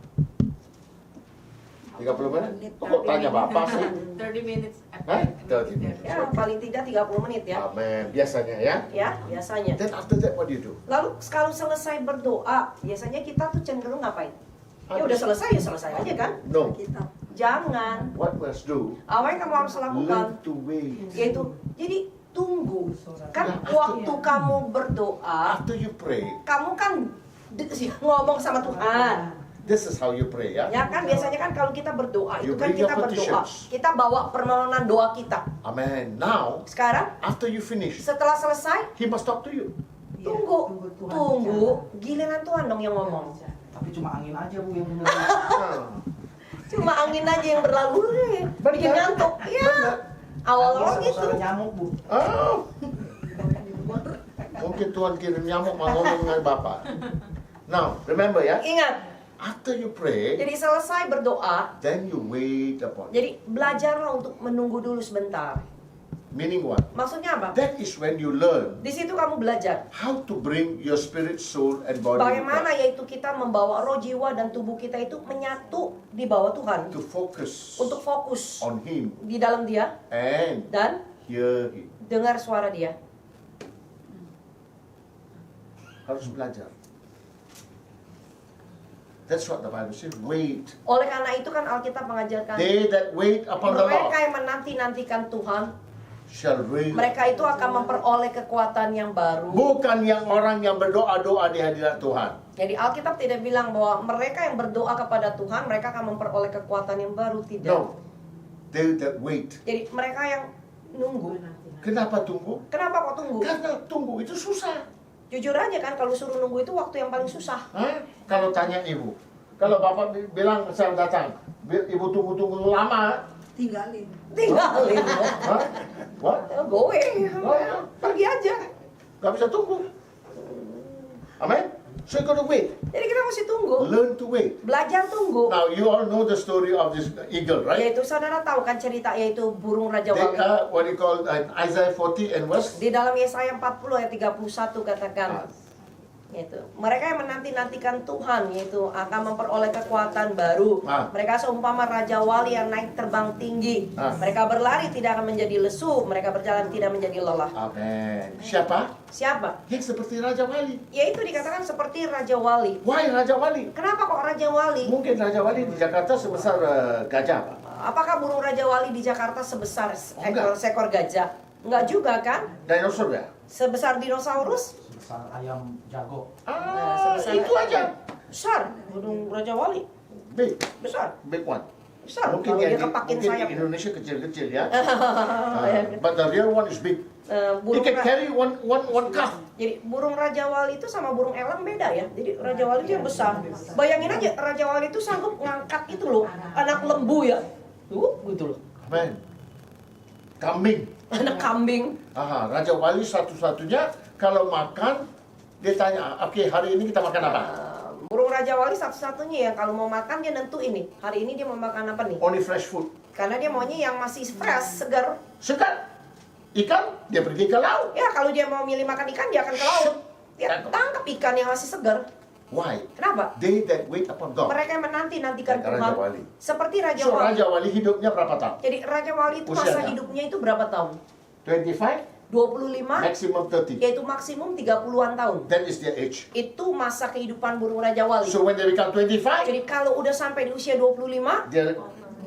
30 menit? Kok tanya Bapak sih? 30 minutes. Hah? 30 minutes. Ya, paling tidak 30 menit ya. Amin. Biasanya ya. Ya, biasanya. Then after that what do you do? Lalu kalau selesai berdoa, biasanya kita tuh cenderung ngapain? Ya udah selesai, ya selesai aja kan? No. Kita Jangan. What must do? Apa yang kamu harus lakukan? Learn to wait. Yaitu, jadi tunggu. Kan Ya, waktu kamu berdoa, After you pray, kamu kan ngomong sama Tuhan. this is how you pray ya. Ya kan biasanya kan kalau kita berdoa You itu kan bring kita your berdoa. petitions. Kita bawa permohonan doa kita. Amen. Now, Sekarang after you finish, setelah selesai, he must talk to you. tunggu. Tuhan Tunggu, bicara. giliran Tuhan dong yang ngomong. Tapi cuma angin aja Bu yang bener. Cuma angin aja yang berlalu nih, bikin Benar. ngantuk. Iya. Awal-awal Angin sama gitu. suara nyamuk Bu. Oh. Mungkin Tuhan kirim nyamuk mau ngomong dengan Bapak. Now, remember ya, Ingat, after you pray, jadi selesai berdoa, then you wait upon. jadi belajarlah untuk menunggu dulu sebentar. Meaning what? Maksudnya apa? That is when you learn Di situ kamu belajar how to bring your spirit, soul, and body bagaimana yaitu kita membawa roh, jiwa, dan tubuh kita itu menyatu di bawah Tuhan to focus untuk fokus on Him di dalam Dia and dan hear Him. dengar suara Dia. Harus belajar. That's what the Bible says. Wait. Oleh karena itu kan Alkitab mengajarkan They that wait upon the mereka Lord yang menanti-nantikan Tuhan, shall reign. mereka itu akan memperoleh kekuatan yang baru. Bukan yang orang yang berdoa-doa di hadirat Tuhan. Jadi Alkitab tidak bilang bahwa mereka yang berdoa kepada Tuhan mereka akan memperoleh kekuatan yang baru, tidak. No. They that wait. Jadi mereka yang nunggu. Kenapa tunggu? Kenapa kok tunggu? Karena tunggu itu susah. Jujur aja kan kalau suruh nunggu itu waktu yang paling susah. Hah? Kalau tanya ibu, kalau bapak bilang saya datang, ibu tunggu-tunggu lama, tinggalin. Tinggalin. hah? What? Go away. Pergi aja. Gak bisa tunggu. Amen? So you gotta wait. Jadi kita mesti tunggu. Learn to wait. Belajar tunggu. Now you all know the story of this eagle, right? Yaitu saudara tahu kan cerita yaitu burung Raja They Wali. are what you call Isaiah 40 and verse. Di dalam Yesaya 40 ayat 31 katakan, Ah. yaitu mereka yang menanti-nantikan Tuhan yaitu akan memperoleh kekuatan baru. Ah. Mereka seumpama Raja Wali yang naik terbang tinggi. Ah. Mereka berlari tidak akan menjadi lesu, mereka berjalan tidak menjadi lelah. Amen. Siapa? Siapa? Yang seperti Raja Wali. Yaitu dikatakan seperti Raja Wali. Why Raja Wali? Kenapa kok Raja Wali? Mungkin Raja Wali di Jakarta sebesar gajah, Pak. Apakah burung Raja Wali di Jakarta sebesar Enggak. seekor gajah? Enggak juga kan? Dinosaur ya? Sebesar dinosaurus? Sebesar ayam jago. sebesar Itu aja. Besar, burung Raja Wali. Big, Besar, big one. besar. Mungkin Kalau yang dia kepakin mungkin sayap. di Indonesia kecil-kecil ya. Ya, But the real one is big. He burung can carry one calf. Jadi burung Raja Wali itu sama burung elang beda ya. Jadi Raja Wali itu yang besar. Bayangin aja Raja Wali itu sanggup ngangkat itu loh, anak lembu ya. Tuh, gitu loh. Amen. Kambing. Anak kambing. Aha, Raja Wali satu-satunya kalau makan dia tanya, oke hari ini kita makan apa? Burung Raja Wali satu-satunya ya kalau mau makan dia nentuin nih. Hari ini dia mau makan apa nih? Only fresh food. Karena dia maunya yang masih fresh, segar. Sekarang ikan dia pergi ke laut. Ya kalau dia mau milih makan ikan dia akan ke laut. Dia tangkap ikan yang masih segar. Why? Kenapa? They that wait upon God. Mereka yang menanti-nantikan Raja Tuhan. Wali. Seperti Raja So Wali. Raja Wali hidupnya berapa tahun? Jadi Raja Wali itu masa Usianya? hidupnya itu berapa tahun? 25, 25, maximum 30. yaitu maksimum 30-an tahun. That is their age. Itu masa kehidupan burung Raja Wali. So when they become 25, Jadi kalau udah sampai di usia 25, their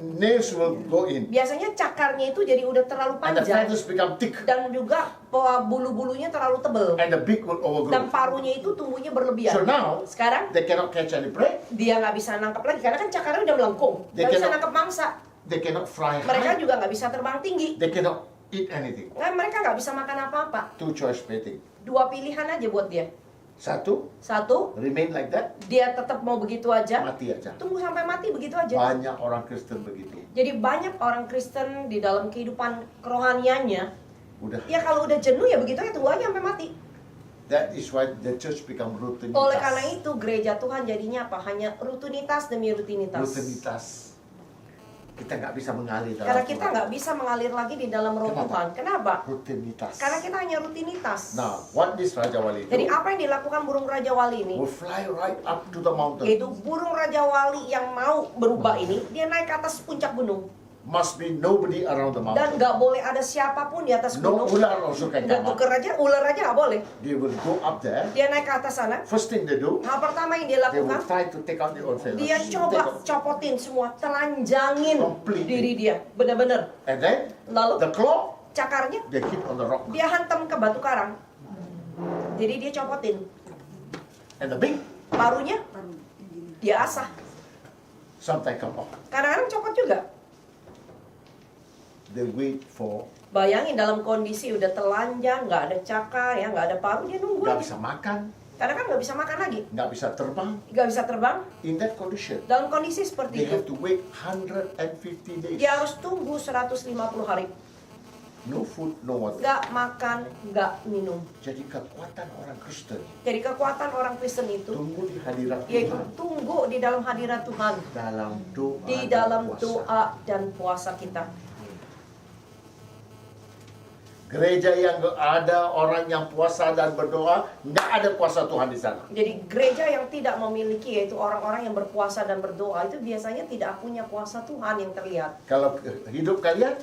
nails will go in. biasanya cakarnya itu jadi udah terlalu And the panjang. feathers become thick. Dan juga bulu-bulunya terlalu tebal. And the beak will Dan overgrow. paruhnya itu tumbuhnya So berlebihan. now, Sekarang they cannot catch any prey. dia nggak bisa nangkap lagi karena kan cakarnya udah melengkung. Dia Nggak bisa cannot- nangkap mangsa. They cannot fly Mereka high. juga nggak bisa terbang tinggi. They cannot eat anything. Nah, mereka nggak bisa makan apa-apa. Two choice mating. Dua pilihan aja buat dia. Satu, Satu, remain like that, dia tetap mau begitu aja. mati aja. Tunggu sampai mati begitu aja. Banyak orang Kristen begitu. Jadi banyak orang Kristen di dalam kehidupan kerohaniannya, Udah. ya kalau udah jenuh ya begitu aja tunggu aja sampai mati. That is why the church become rutinitas. Oleh karena itu gereja Tuhan jadinya apa? Hanya rutinitas demi rutinitas. Rutinitas. kita nggak bisa mengalir dalam Karena kita Tuhan. nggak bisa mengalir lagi di dalam roh Kenapa? Tuhan. Kenapa? Rutinitas. Karena kita hanya rutinitas. Nah, what this Raja Wali Jadi do? apa yang dilakukan burung Raja Wali ini? Will fly right up to the mountain. Yaitu burung Raja Wali yang mau berubah ini, dia naik ke atas puncak gunung. Must be nobody around the Dan mountain. nggak boleh ada siapapun di atas No gunung. ular also can Nggak come up. tuker aja, ular aja nggak boleh. They will go up there. Dia naik ke atas sana. First thing they do, Hal pertama yang dia they will lakukan, try to take out the old feathers. dia coba copotin semua, telanjangin Completely. diri dia, bener-bener. And then Lalu the claw, cakarnya they hit on the rock. dia hantam ke batu karang. Jadi dia copotin. And the beak, Parunya Baru gini. dia asah. sometimes come off. Kadang-kadang copot juga. They wait for, Bayangin dalam kondisi udah telanjang, nggak ada cakar, ya nggak ada paru, dia nunggu nggak aja. bisa makan, Kadang kan nggak bisa makan lagi, nggak bisa terbang. nggak bisa terbang. In that condition, Dalam kondisi they seperti have itu, to wait 150 days. dia harus tunggu 150 hari. No food, no water. Nggak makan, nggak minum. Jadi kekuatan orang Kristen Jadi kekuatan orang Kristen itu, tunggu di hadirat yaitu Tuhan tunggu di dalam hadirat Tuhan. dalam doa Di dan dalam puasa. doa dan puasa kita. Gereja yang ada orang yang puasa dan berdoa, nggak ada kuasa Tuhan di sana. Jadi gereja yang tidak memiliki, yaitu orang-orang yang berpuasa dan berdoa, itu biasanya tidak punya kuasa Tuhan yang terlihat. Kalau hidup kalian,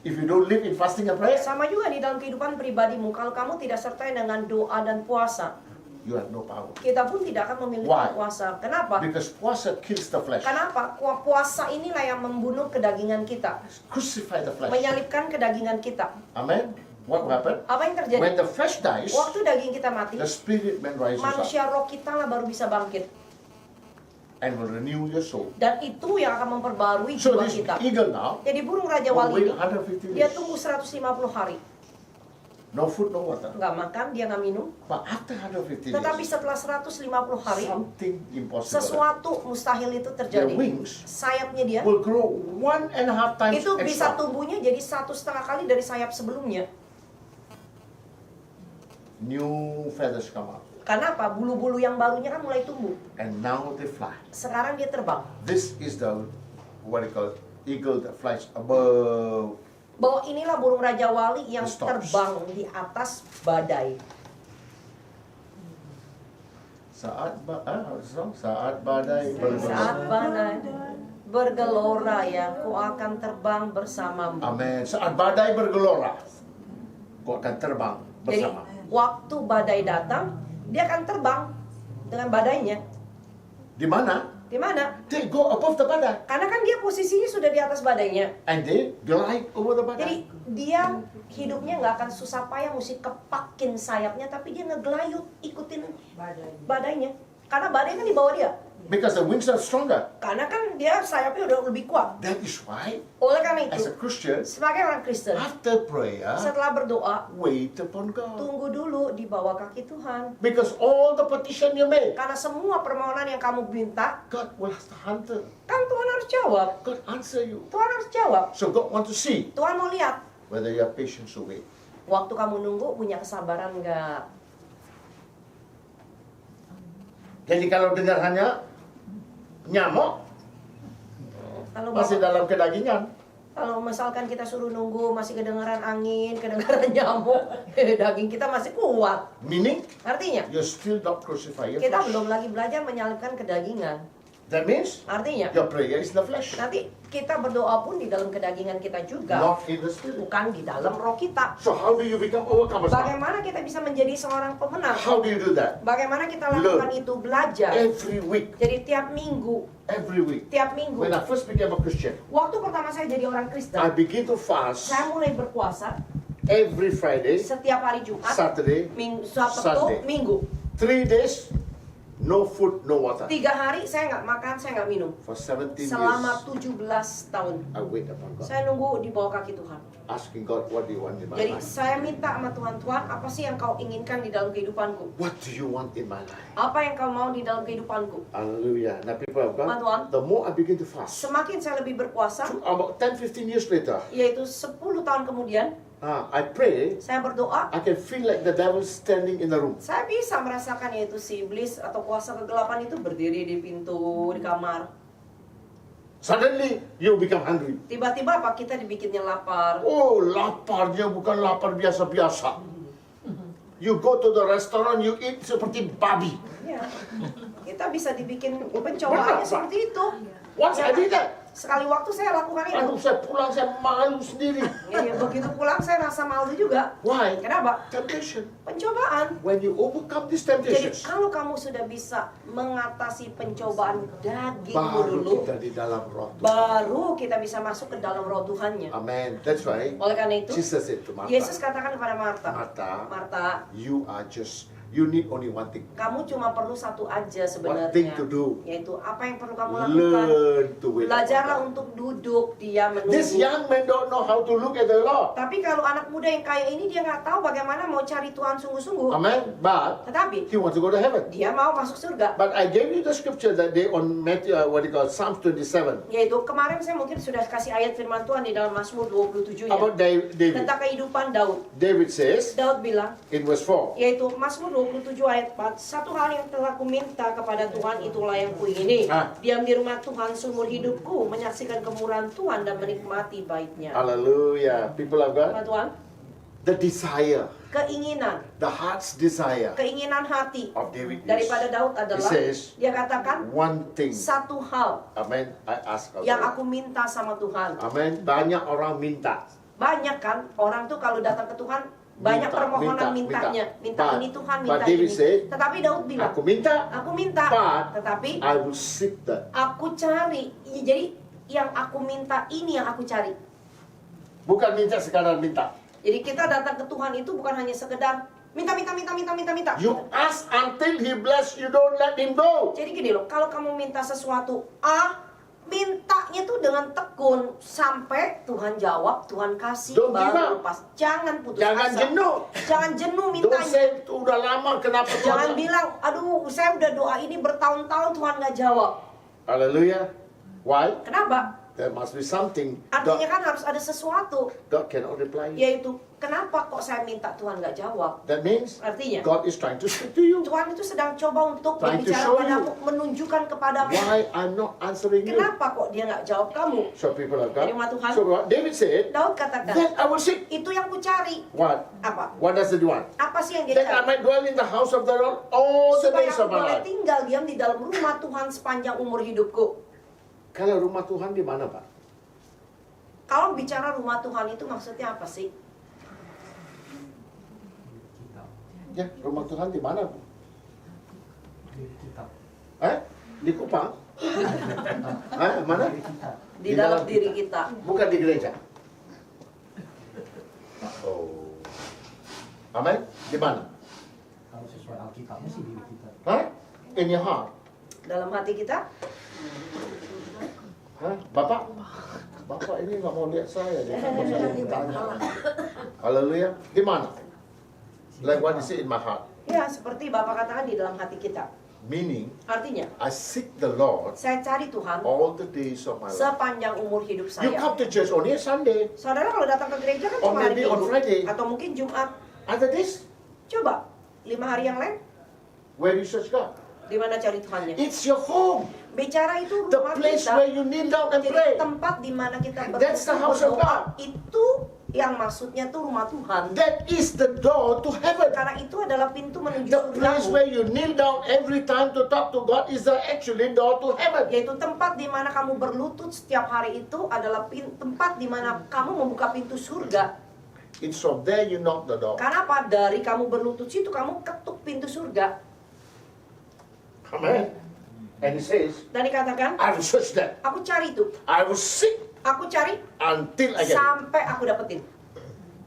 if you don't live in fasting and prayer, Sama juga di dalam kehidupan pribadimu, kalau kamu tidak sertai dengan doa dan puasa, you have no power. kita pun tidak akan memiliki Why? kuasa. Kenapa? Because puasa kills the flesh. Kenapa? Puasa inilah yang membunuh kedagingan kita, Crucify the flesh. menyalibkan kedagingan kita. Amen. What will happen? Apa yang terjadi? When the flesh dies, Waktu daging kita mati, the spirit man rises up manusia roh kita lah baru bisa bangkit. and will renew your soul. Dan itu yang akan memperbarui So jiwa this kita. eagle now Jadi burung Raja will Wali wait ini, 150 dia days. tunggu 150 hari. No food, no water. Nggak makan, dia nggak minum. But after 150 Tetapi days, setelah 150 hari, something impossible. sesuatu mustahil itu Their terjadi. wings Sayapnya dia, will grow 1.5 times itu bisa extra. tumbuhnya jadi 1,5 kali dari sayap sebelumnya. New feathers come out. Karena apa? Bulu-bulu yang barunya kan mulai tumbuh. And now they fly. Sekarang dia terbang. This is the, what they call, eagle that flies above. Bahwa inilah burung Raja Wali yang The storms. terbang di atas badai. Saat badai bergelora. Saat badai bergelora ya, ku akan terbang bersamamu. Amin. Saat badai bergelora, kau akan terbang Jadi bersama. waktu badai datang, dia akan terbang dengan badainya. Di mana? Di mana? They go above the badai. Karena kan dia posisinya sudah di atas badainya. And they glide over the Jadi badai. dia hidupnya nggak akan susah payah mesti kepakin sayapnya, tapi dia ngegelayut ikutin badainya. Karena badai kan di bawah dia. Because the wings are stronger. Karena kan dia sayapnya udah lebih kuat. That is why, Oleh karena as itu, a Christian, sebagai orang Kristen, after prayer, setelah berdoa, wait upon God. tunggu dulu di bawah kaki Tuhan. Because all the petition you make, Karena semua permohonan yang kamu minta, God will answer. kan Tuhan harus jawab. God answer you. Tuhan harus jawab. So God want to see Tuhan mau lihat, whether you have patience to wait. waktu kamu nunggu punya kesabaran nggak? Jadi kalau dengar hanya nyamuk, Kalau masih Bapak- dalam kedagingan. Kalau misalkan kita suruh nunggu masih kedengaran angin, kedengaran nyamuk, daging kita masih kuat. Meaning, Artinya, you still not crucify your kita flesh. belum lagi belajar menyalibkan kedagingan. That means, Artinya, your prayer is in the flesh, nanti kita berdoa pun di dalam kedagingan kita juga, not in the spirit. bukan di dalam roh kita. So how do you become overcomers? Bagaimana kita bisa menjadi seorang pemenang? How do you do that? Bagaimana kita lakukan itu? Belajar. Every week. Jadi tiap minggu, Every week. tiap minggu. When I first became a Christian, Waktu pertama saya jadi orang I Kristen, begin to fast saya mulai berpuasa every Friday, setiap hari Jumat, Saturday, Minggu, Sabtu, Sunday. Minggu. 3 days, no food, no water. 3 hari saya nggak makan, saya nggak minum. For 17 Selama years, 17 tahun. I wait upon God, Saya nunggu di bawah kaki Tuhan. asking God, what do you want in my Jadi life? saya minta sama Tuhan, Tuhan apa sih yang kau inginkan di dalam kehidupanku? What do you want in my life? Apa yang kau mau di dalam kehidupanku? Hallelujah. Now people of God, Tuhan. the more I begin to fast, Semakin saya lebih berpuasa, about 10-15 years later, yaitu 10 tahun kemudian, I pray, saya berdoa, I can feel like the devil standing in the room. saya bisa merasakan yaitu si iblis atau kuasa kegelapan itu berdiri di pintu, di kamar. Suddenly you become hungry. Tiba-tiba apa? Kita dibikinnya lapar. Oh, laparnya bukan lapar biasa-biasa. You go to the restaurant, you eat seperti babi. Ya. Kita bisa dibikin pencobaannya seperti itu. Once I did that, Sekali waktu saya lakukan itu. aduh saya pulang saya malu sendiri. Ya, begitu pulang saya rasa malu juga. Why? Kenapa? Temptation. Pencobaan. When you overcome these Jadi temptations, kalau kamu sudah bisa mengatasi pencobaan dagingmu baru dulu, kita di dalam roh Tuhan. baru kita bisa masuk ke dalam roh Tuhannya. Amen. That's right. Oleh karena itu, Jesus said to Martha, Yesus katakan kepada Marta, Martha, you need only one thing. kamu cuma perlu satu aja What thing sebenarnya, to do? yaitu apa yang perlu kamu lakukan. Learn to wait. Belajarlah upon God. untuk duduk, dia This menunggu. young man don't know how to look at the Lord. Tapi kalau anak muda yang kaya ini dia nggak tahu bagaimana mau cari Tuhan sungguh-sungguh. Amen. But Tetapi he wants to go to heaven. dia mau masuk surga. But I gave you the scripture that day on Matthew, Psalms 27 Yaitu kemarin saya mungkin sudah kasih ayat firman Tuhan di dalam Mazmur 27 ya. about David. Tentang kehidupan Daud. David says Daud bilang, in verse 4, yaitu Mazmur 27 ayat 4, satu hal yang telah ku minta kepada Tuhan itulah yang kuingini. Ah. Diam di rumah Tuhan seumur hidupku, menyaksikan kemurahan Tuhan dan menikmati baiknya. hallelujah. People of Apa God, Tuhan? the desire, Keinginan, the heart's desire keinginan hati of David daripada is Daud adalah, says, dia katakan, one thing. satu hal Amen. I ask of yang the aku minta sama Tuhan. Lord. Amen. Banyak orang minta. Banyak kan orang tuh kalau datang ke Tuhan banyak Minta, permohonan minta. mintanya, minta But- ini Tuhan, but minta David ini. said, Tetapi Daud bilang, Aku minta, aku minta, but tetapi I will seek that. aku cari. Jadi yang aku minta ini yang aku cari. Bukan minta sekadar minta. Jadi kita datang ke Tuhan itu bukan hanya sekedar minta. You ask until He bless you, don't let Him go. Jadi gini loh, kalau kamu minta sesuatu mintanya tuh dengan tekun sampai Tuhan jawab, Tuhan kasih, Don't give baru up. lepas. Jangan putus Jangan asa. jenuh. Jangan jenuh Don't mintanya. say udah lama kenapa Jangan Tuhan. bilang, aduh saya udah doa ini bertahun-tahun Tuhan nggak jawab. Hallelujah. Why? Kenapa? There must be something. Artinya God, kan harus ada sesuatu. God cannot reply. Yaitu, kenapa kok saya minta Tuhan nggak jawab? That means Artinya, God is trying to speak to you. Tuhan itu sedang coba untuk Trying to berbicara show padamu, menunjukkan kepadamu. Why I'm not answering you. Kenapa kok dia nggak jawab kamu? So people of God. Terima Tuhan. So what David said, Daud katakan, then I will seek. itu yang ku cari. What? Apa? What does it want? Apa sih yang dia That I cari? might dwell in the house of the Lord all the Supaya days aku of my boleh life. tinggal diam di dalam rumah Tuhan sepanjang umur hidupku. Kalau rumah Tuhan di mana, Pak? Kalau bicara rumah Tuhan itu maksudnya apa sih? Ya, rumah Tuhan di mana, Bu? Diri kita. Di Kupang? Mana? Di dalam diri kita. Bukan di gereja. Oh. Amin? Di mana? Kalau sesuai Alkitabnya sih diri kita. In your heart. Dalam hati kita. Bapak? Bapak ini nggak mau lihat saya. Dia nggak mau saya tanya. Haleluya. Di mana? Like what is it in my heart? Ya, seperti Bapak katakan di dalam hati kita. Meaning, Artinya, I seek the Lord saya cari Tuhan all the days of my life. sepanjang umur hidup You saya. come to church only Sunday. Saudara kalau datang ke gereja kan Or cuma hari maybe on Minggu Friday. atau mungkin Jumat. Other days, Coba 5 hari yang lain where you search God. di mana cari Tuhannya? It's your home. Bicara itu The rumah place kita. where you kneel down and Jadi pray. tempat di mana kita That's the house of berdoa, God. itu yang maksudnya tuh rumah Tuhan. That is the door to heaven. Karena itu adalah pintu menuju The place surga. where you kneel down every time to talk to God is the actually door to heaven. Yaitu tempat di mana kamu berlutut setiap hari itu adalah tempat di mana kamu membuka pintu surga. It's from there you knock the door. Karena apa? Dari kamu berlutut situ kamu ketuk pintu surga. Amen. And he says, Dan dikatakan, I will search that. aku cari itu. I will seek Aku cari until I get it. sampai aku dapetin.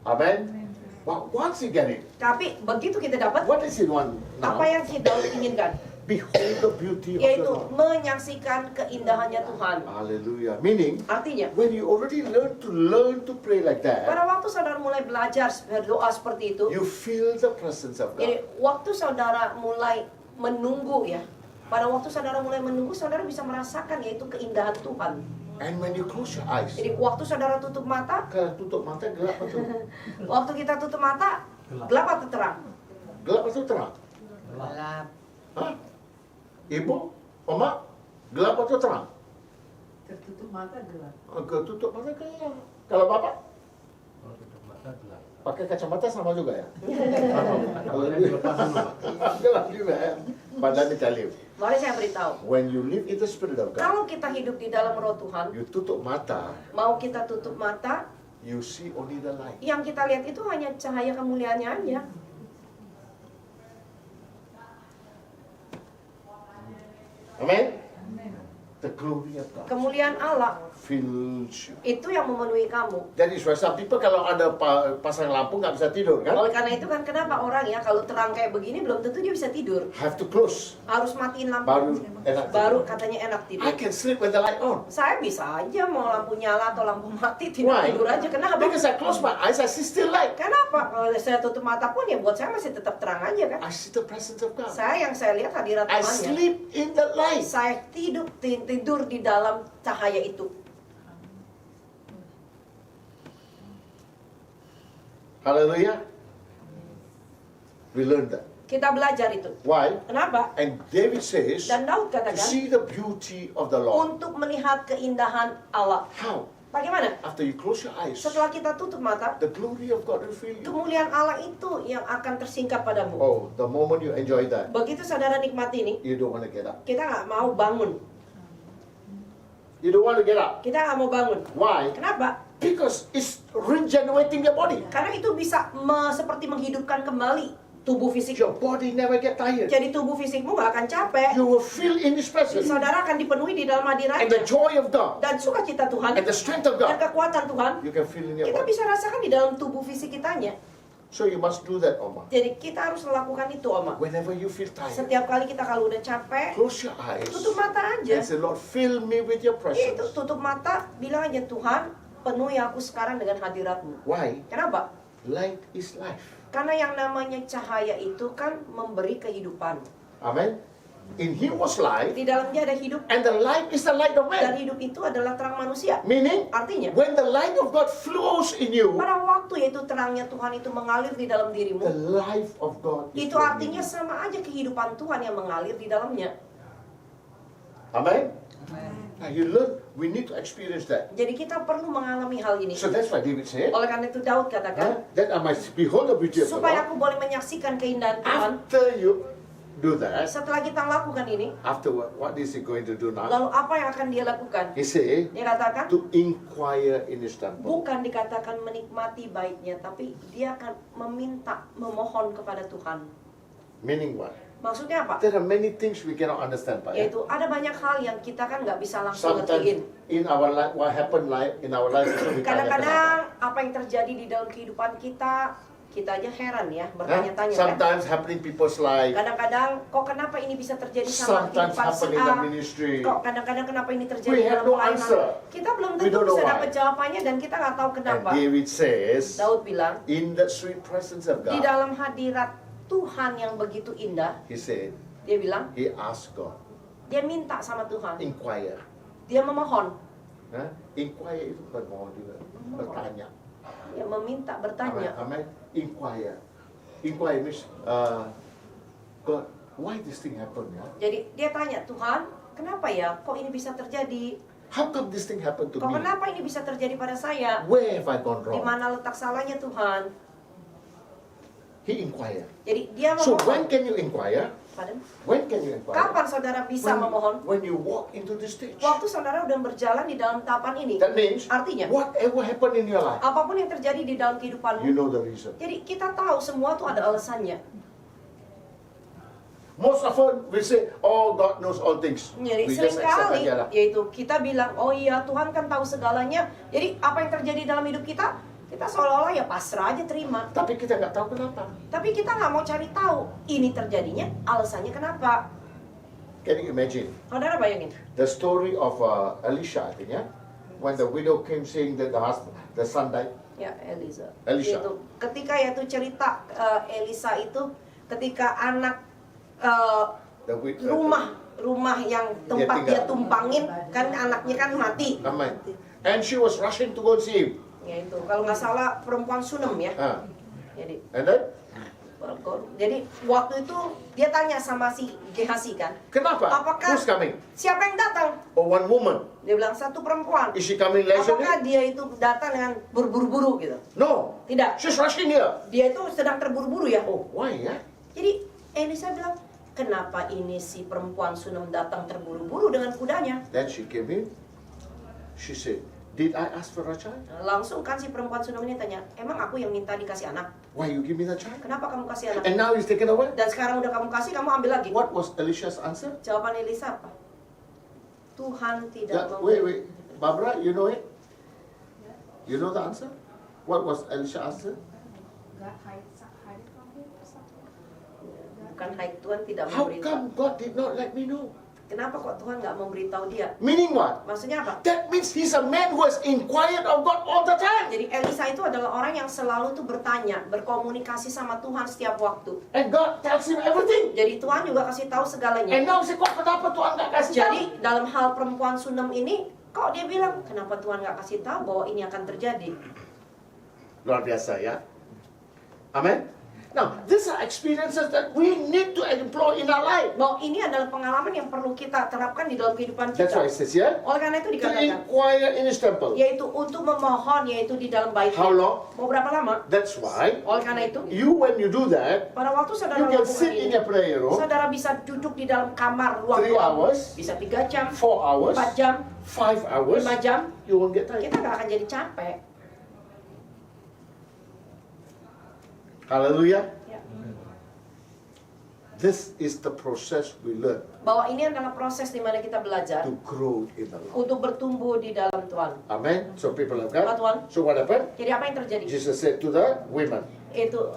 Amen. But once you get it, Tapi begitu kita dapat, what does he want now? apa yang kita inginkan? Behold the beauty of the Yaitu Lord. menyaksikan keindahannya Tuhan. Hallelujah. Meaning, Artinya, when you already learn to pray like that, pada waktu saudara mulai belajar berdoa seperti itu, you feel the presence of jadi God. waktu saudara mulai menunggu ya, pada waktu saudara mulai menunggu, saudara bisa merasakan yaitu keindahan Tuhan. And when you close your eyes, Jadi waktu saudara tutup mata, kalau tutup mata gelap betul. waktu kita tutup mata, gelap atau terang? Gelap atau terang? Gelap. Hah? Ibu, Oma, gelap atau terang? Tertutup mata gelap. Ketutup mata gelap. Kalau Bapak Kalau tutup mata gelap. pakai kacamata sama juga ya? Kacamatanya dilepas dulu. Gelap juga ya. Badan dicalip. Mari saya beritahu. When you live in the Spirit of God, Kalau kita hidup di dalam roh Tuhan, you tutup mata, mau kita tutup mata, you see only the light. yang kita lihat itu hanya cahaya kemuliaannya aja. Amen? The glory of God Kemuliaan Allah fills you. itu yang memenuhi kamu. Jadi some people kalau ada pasang lampu nggak bisa tidur kan? Oleh karena itu kan kenapa orang ya kalau terang kayak begini belum tentu dia bisa tidur. Have to close. Harus matiin lampu. Baru enak Baru tidur. katanya enak tidur. I can sleep with the light on. Saya bisa aja mau lampu nyala atau lampu mati tidur Why? tidur aja. Kenapa? Because I close my eyes, I see still light. Kenapa? Kalau saya tutup mata pun ya buat saya masih tetap terang aja kan. I see the presence of God. Saya lihat hadirat I Tuhan ya. sleep in the light. Saya tidur di dalam cahaya itu. Hallelujah. We learned that. Kita belajar itu. Why? Kenapa? And David says, Dan Daud to katakan see the beauty of the Lord. untuk melihat keindahan Allah. How? Bagaimana? After you close your eyes, Setelah kita tutup mata, the glory of God will fill you. kemuliaan Allah itu yang akan tersingkap padamu. Oh, the moment you enjoy that, Begitu saudara nikmati ini, you don't want to get up. kita nggak mau bangun. You don't want to get up. Kita nggak mau bangun. Why? Kenapa? Because it's regenerating your body. Karena itu bisa seperti menghidupkan kembali tubuh fisik. Your body never get tired. Jadi tubuh fisikmu nggak akan capek. You will feel in His presence. Saudara akan dipenuhi di dalam And the hadiratnya. joy of God Dan sukacita Tuhan and the strength of dan God, kekuatan Tuhan you can feel in your kita body. bisa rasakan di dalam tubuh fisik kitanya. So you must do that, Oma. Jadi kita harus melakukan itu, Oma. Whenever you feel tired, Setiap kali kita kalau udah capek, close your eyes tutup mata aja. and say, Lord, fill me with your Itu presence. tutup mata, bilang aja Tuhan, penuhi aku sekarang dengan hadirat-Mu. Why? Kenapa? Light is life. Karena yang namanya cahaya itu kan memberi kehidupan. Amen. In Him was life, Di dalamnya ada hidup, and the light is the light of dan man. hidup itu adalah terang manusia. Meaning, Artinya, when the light of God flows in you, pada waktu yaitu terangnya Tuhan itu mengalir di dalam dirimu, the life of God is itu flowing in artinya you. sama aja kehidupan Tuhan yang mengalir di dalamnya. Amen. Now you learn, we need to experience that. Jadi kita perlu mengalami hal ini. So that's why David said, Oleh karena itu Daud katakan, that I might behold the beauty of the supaya Lord. aku boleh menyaksikan keindahan Tuhan. After you do that, Setelah kita lakukan ini, after what is he going to do now? lalu apa yang akan dia lakukan? He said, Dia katakan, to inquire in His temple. bukan dikatakan menikmati baiknya, tapi dia akan meminta, memohon kepada Tuhan. Meaning what? Maksudnya apa? There are many things we cannot understand, Pak. Yaitu ada banyak hal yang kita kan nggak bisa langsung Sometimes ngertiin. in our life, what happened in our life, we tanya Kadang-kadang apa yang terjadi di dalam kehidupan kita aja heran ya, bertanya-tanya kan. Sometimes happening in people's life. Kadang-kadang kok kenapa ini bisa terjadi sama Sometimes kehidupan si happen in A? the ministry. Kok kadang-kadang kenapa ini terjadi We dalam have no pelayanan? answer. Kita belum We tentu don't know bisa why. dapat jawabannya dan kita nggak tahu And kenapa. David says, Daud bilang, in the sweet presence of di God, dalam hadirat Tuhan yang begitu indah, he said, dia bilang, he asked God, dia minta sama Tuhan. inquire. Dia memohon. Huh? Inquire itu bukan mohon juga, bertanya. Dia meminta, bertanya. Amen. Inquire. Inquire means, God, why this thing happen? Ya? Jadi dia tanya, Tuhan, kenapa ya kok ini bisa terjadi? How come this thing happen to Kok me? kenapa ini bisa terjadi pada saya? Where have I gone Di wrong? mana letak salahnya Tuhan? He inquire. Jadi dia So memohon. when can you inquire? Pardon? When can you inquire? Kapan saudara bisa memohon? When you walk into this stage. Waktu saudara udah berjalan di dalam tahapan ini. That means, Artinya, whatever happened in your life, apapun yang terjadi di dalam you kehidupanmu, know the reason. jadi kita tahu semua tuh ada alasannya. Most often we say, oh, God knows all things. Jadi We just accept seringkali aja lah. yaitu kita bilang, oh iya Tuhan kan tahu segalanya. Jadi apa yang terjadi dalam hidup kita, kita seolah-olah ya pasrah aja terima. Tapi kita nggak tahu kenapa. Tapi kita nggak mau cari tahu ini terjadinya, alasannya kenapa. Can you imagine Saudara bayangin, the story of Elisha? I think, yeah? When the widow came saying that the son died. ya Elisha. Elisha. Yaitu, ketika yaitu cerita Elisa itu ketika anak rumah yang tempat dia tinggal. tumpangin kan anaknya kan mati. Amen. And she was rushing to go and see him. Yaitu kalau nggak salah perempuan Sunem ya. Ah. Jadi And then Jadi waktu itu dia tanya sama si Gehazi kan, Kenapa? apakah Who's coming? siapa yang datang? Oh, one woman. Dia bilang satu perempuan. Is she coming leisurely? Apakah dia itu datang dengan berburu-buru gitu? No. Tidak. She's rushing here. Dia itu sedang terburu-buru ya. Oh, why ya? Jadi Elisa bilang, kenapa ini si perempuan Sunem datang terburu-buru dengan kudanya? Then she came in. She said, did I ask for a child? Langsung kan si perempuan Sunem ini tanya, emang aku yang minta dikasih anak? Why you give me the child? Kenapa kamu kasih anak? And now he's taken away? Dan sekarang udah kamu kasih, kamu ambil lagi. What was Elisha's answer? Jawaban Elisa apa? Tuhan tidak Yeah, memberi. wait. Barbara, you know it? You know the answer? What was Elisha's answer? God hide from him or something. Bukan hide, Tuhan tidak How memberitahu. come God did not let me know? Kenapa kok Tuhan nggak memberitahu dia? Meaning what? Maksudnya apa? That means he's a man who has inquired of God all the time. Jadi Elisa itu adalah orang yang selalu tuh bertanya, berkomunikasi sama Tuhan setiap waktu. And God tells him everything. Jadi Tuhan juga kasih tahu segalanya. And now say, kok kenapa Tuhan gak kasih tahu? Jadi dalam hal perempuan Sunem ini, kok dia bilang, kenapa Tuhan nggak kasih tahu bahwa ini akan terjadi? Luar biasa ya. Amen. Now, these are experiences that we need to employ in our life. Bahwa ini adalah pengalaman yang perlu kita terapkan di dalam kehidupan That's why kita. it says here, Oleh karena itu to dikatakan, inquire in his temple. yaitu untuk memohon, yaitu di dalam bait. How long? Mau berapa lama? That's why Oleh karena itu, when you do that, pada waktu saudara you can melakukan sit in ini, your prayer room saudara bisa duduk di dalam kamar ruang 3 doa. hours, Bisa 3 jam, 4 hours, 4 jam, 5 hours, 5 jam. you won't get tired. Kita nggak akan jadi capek. Hallelujah. Ya. This is the process we learn Bahwa ini adalah proses di mana kita belajar to grow in the Lord. untuk bertumbuh di dalam Tuhan. Amen. So people of Pak God. Tuhan. So what happened? Jadi apa yang terjadi? Jesus said to the women, Itu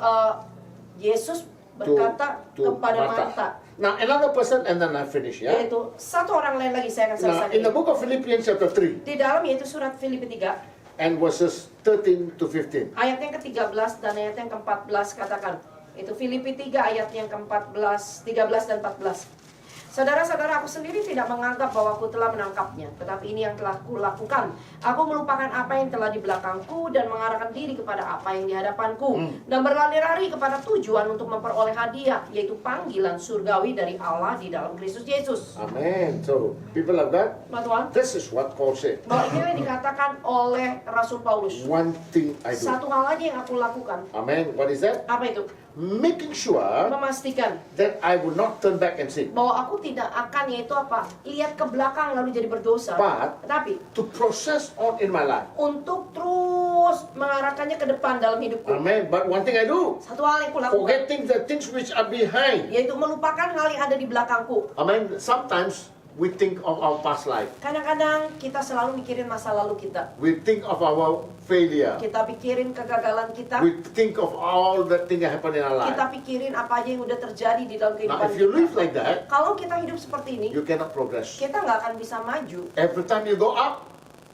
Yesus berkata kepada Marta, Now another person and then I finish, yeah? yaitu satu orang lain lagi saya akan Now selesaikan. in the book of Philippians chapter 3 Di dalam yaitu surat Filipi 3 and verses 13 to 15. ayat yang ke-13 dan ayat yang ke-14 katakan. Itu Filipi 3 ayat yang ke-14, 13 dan 14. Saudara-saudara, aku sendiri tidak menganggap bahwa aku telah menangkapnya, tetapi ini yang telah kulakukan. Aku melupakan apa yang telah di belakangku dan mengarahkan diri kepada apa yang di hadapanku, dan berlari-lari kepada tujuan untuk memperoleh hadiah, yaitu panggilan surgawi dari Allah di dalam Kristus Yesus. Amen. So people of God, Pak Tuhan, this is what Paul said. bahwa ini yang dikatakan oleh Rasul Paulus. One thing I do. Satu hal aja yang aku lakukan. Amen. What is that? Apa itu? Making sure Memastikan that I will not turn back and sin. bahwa aku tidak akan, yaitu apa, lihat ke belakang lalu jadi berdosa. But Tetapi to process on in my life. untuk terus mengarahkannya ke depan dalam hidupku. Amen. But one thing I do, Satu hal yang kulakukan, forgetting the things which are behind. yaitu melupakan hal yang ada di belakangku. Amen. Sometimes we think of our past life. Kadang-kadang kita selalu mikirin masa lalu kita. We think of our failure. Kita pikirin kegagalan kita. We think of all the things that happen in our Kita life. pikirin apa aja yang udah terjadi di dalam Now, kehidupan if you kita. live like that, Kalau kita hidup seperti ini, you cannot progress. kita nggak akan bisa maju. Every time you go up,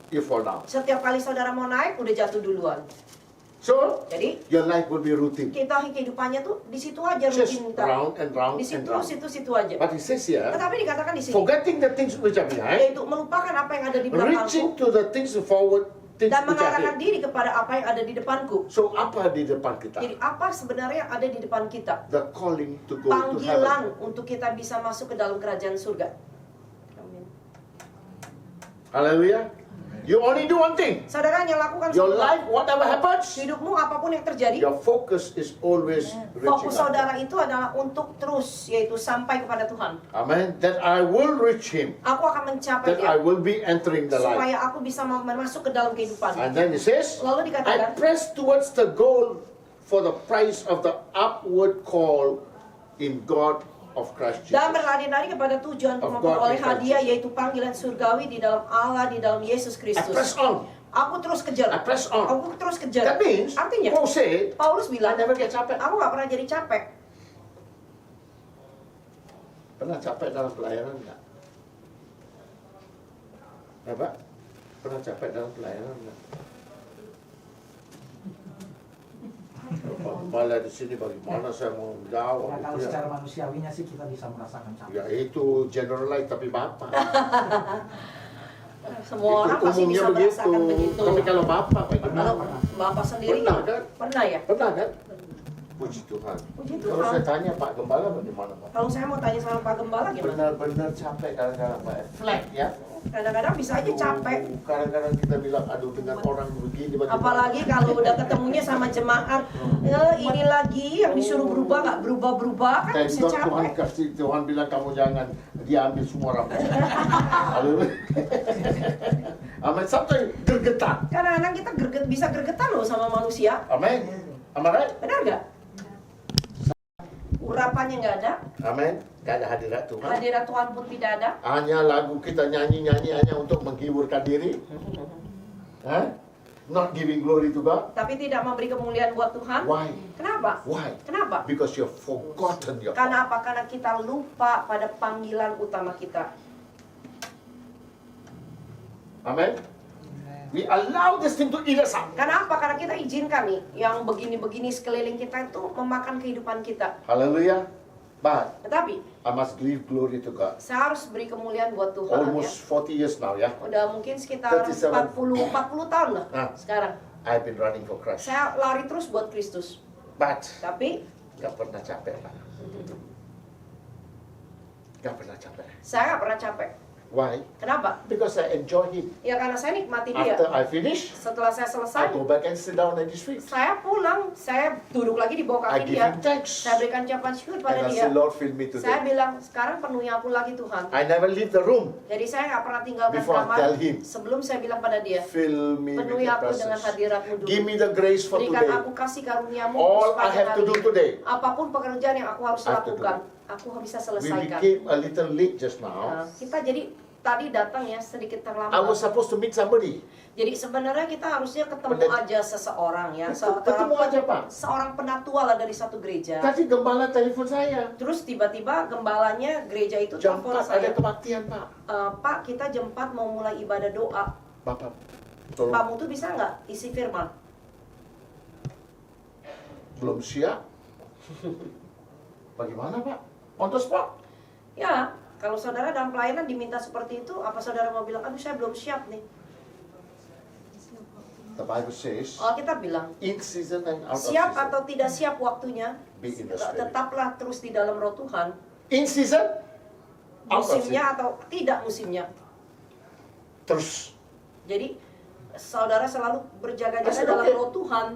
you fall down. Setiap kali saudara mau naik, udah jatuh duluan. So, Jadi, your life will be routine. kita kehidupannya tuh di situ aja Just rutinitas. round and round Di and situ, round. situ aja. But he says here, Tetapi dikatakan di sini, forgetting the things which are behind, yaitu melupakan apa yang ada di reaching belakangku to the things forward, things dan which are mengarahkan ahead. diri kepada apa yang ada di depanku. So, apa di depan kita? Jadi apa sebenarnya yang ada di depan kita? The calling to go to heaven. Panggilan untuk kita bisa masuk ke dalam kerajaan surga. Amin. Hallelujah. You only do one thing. Saudara hanya lakukan Your satu hal. life, whatever happens, Hidupmu apapun yang terjadi, your focus is always reaching fokus up. saudara itu adalah untuk terus, yaitu sampai kepada Tuhan. Amen. That I will reach him. Aku akan mencapai That I dia will be entering the life. supaya aku bisa masuk ke dalam kehidupan. And then he says, Lalu I dikatakan, press towards the goal for the prize of the upward call in God of Christ Jesus. dan berlari-lari kepada tujuan untuk Of God memperoleh in Christ hadiah, Jesus. yaitu panggilan surgawi di dalam Allah, di dalam Yesus I Kristus. press on. Aku terus kejar. I press on. Aku terus kejar. That means, Artinya, Paul said, Paulus I bilang, never get capek. aku gak pernah jadi capek. Pernah capek dalam pelayanan enggak? Ya, Pak? Pernah capek dalam pelayanan enggak? Malah di sini bagaimana saya mau jawab? Ya, kalau itu ya. secara manusiawinya sih kita bisa merasakan capek. Ya itu generalize tapi Bapak. Semua orang Itu pasti umumnya bisa merasakan begitu. Tapi kalau Bapak Kalau bagaimana? Bapak sendiri Pernah kan? pernah ya? Pernah kan? Puji Tuhan. Puji Kalau Tuhan. saya tanya Pak Gembala bagaimana Pak? Kalau saya mau tanya sama Pak Gembala gimana? Benar-benar capek kadang-kadang Pak. Flat ya. Kadang-kadang bisa aja capek. Kadang-kadang kita bilang aduh dengan orang begini bagaimana. Apalagi kalau udah ketemunya sama jemaat, ini lagi yang disuruh berubah nggak berubah-berubah kan Thank bisa God Tuhan capek. kasih, Tuhan bilang kamu jangan, dia ambil semua rambut. Haleluya. Amin. Sampai gergetan. Kadang-kadang kita bisa gergetan loh sama manusia, Amin. Am I right? benar nggak? Urapannya nggak ada, Amin. Gak ada hadirat Tuhan. hadirat Tuhan pun tidak ada. Hanya lagu kita nyanyi-nyanyi hanya untuk menghiburkan diri. Huh? Not giving glory to God. Tapi tidak memberi kemuliaan buat Tuhan. Why? Kenapa? Why? Kenapa? Because you've forgotten your Karena apa? Karena kita lupa pada panggilan utama kita. Amen. We allow this thing to eat us up. Karena apa? Karena kita izinkan nih yang begini-begini sekeliling kita itu memakan kehidupan kita. Hallelujah. But Tetapi I must give glory to God. saya harus beri kemulian buat Tuhan ya. Almost 40 years now, ya. Udah mungkin sekitar 37. 40 tahun lah Ah. sekarang. I've been running for Christ. Saya lari terus buat Kristus. But Tapi gak pernah capek, Pak. Gak pernah capek. saya nggak pernah capek. Why? Kenapa? Because I enjoy Him. Ya karena saya nikmati dia. After I finish, Setelah saya I selesai, go back and sit down at His feet. saya pulang, saya duduk lagi di bawah I kaki give dia. Him thanks. Saya berikan ucapan syukur And pada I dia. say, Lord, fill me Saya today. bilang, sekarang penuhi aku lagi Tuhan. I never leave the room. Jadi saya nggak pernah tinggalkan Before I kamar tell him. sebelum saya bilang pada dia, Fill me with penuhi your aku dengan presence. hadiratmu dulu. Give me the grace for Berikan today. aku kasih karuniamu All I sepanjang have to hari do ini. today. Apapun pekerjaan yang aku harus I have to do lakukan, aku bisa We selesaikan. became a little late just Nah, now. kita jadi tadi datang ya sedikit I terlambat. was supposed to meet somebody. Jadi sebenarnya kita harusnya ketemu Pendeta. aja seseorang ya, Ketemu aja, Pak. seorang penatua lah dari satu gereja. Tadi gembala telepon saya. Terus tiba-tiba gembalanya gereja itu Jam telepon 4 ada saya. kebaktian, Pak. Pak, kita jam 4 mau mulai ibadah doa. Bapak, tolong. Kamu tuh bisa nggak isi firman? Belum siap. Bagaimana, Pak? On the spot. Ya, kalau saudara dalam pelayanan diminta seperti itu, apa saudara mau bilang, aduh saya belum siap nih? The Bible says, Alkitab bilang, in season and out of siap season. atau tidak siap waktunya, Be in the spirit. tetaplah terus di dalam roh Tuhan. In season, out of season. Musimnya atau tidak musimnya. Terus. Jadi, saudara selalu berjaga-jaga Asal, dalam oke. roh Tuhan.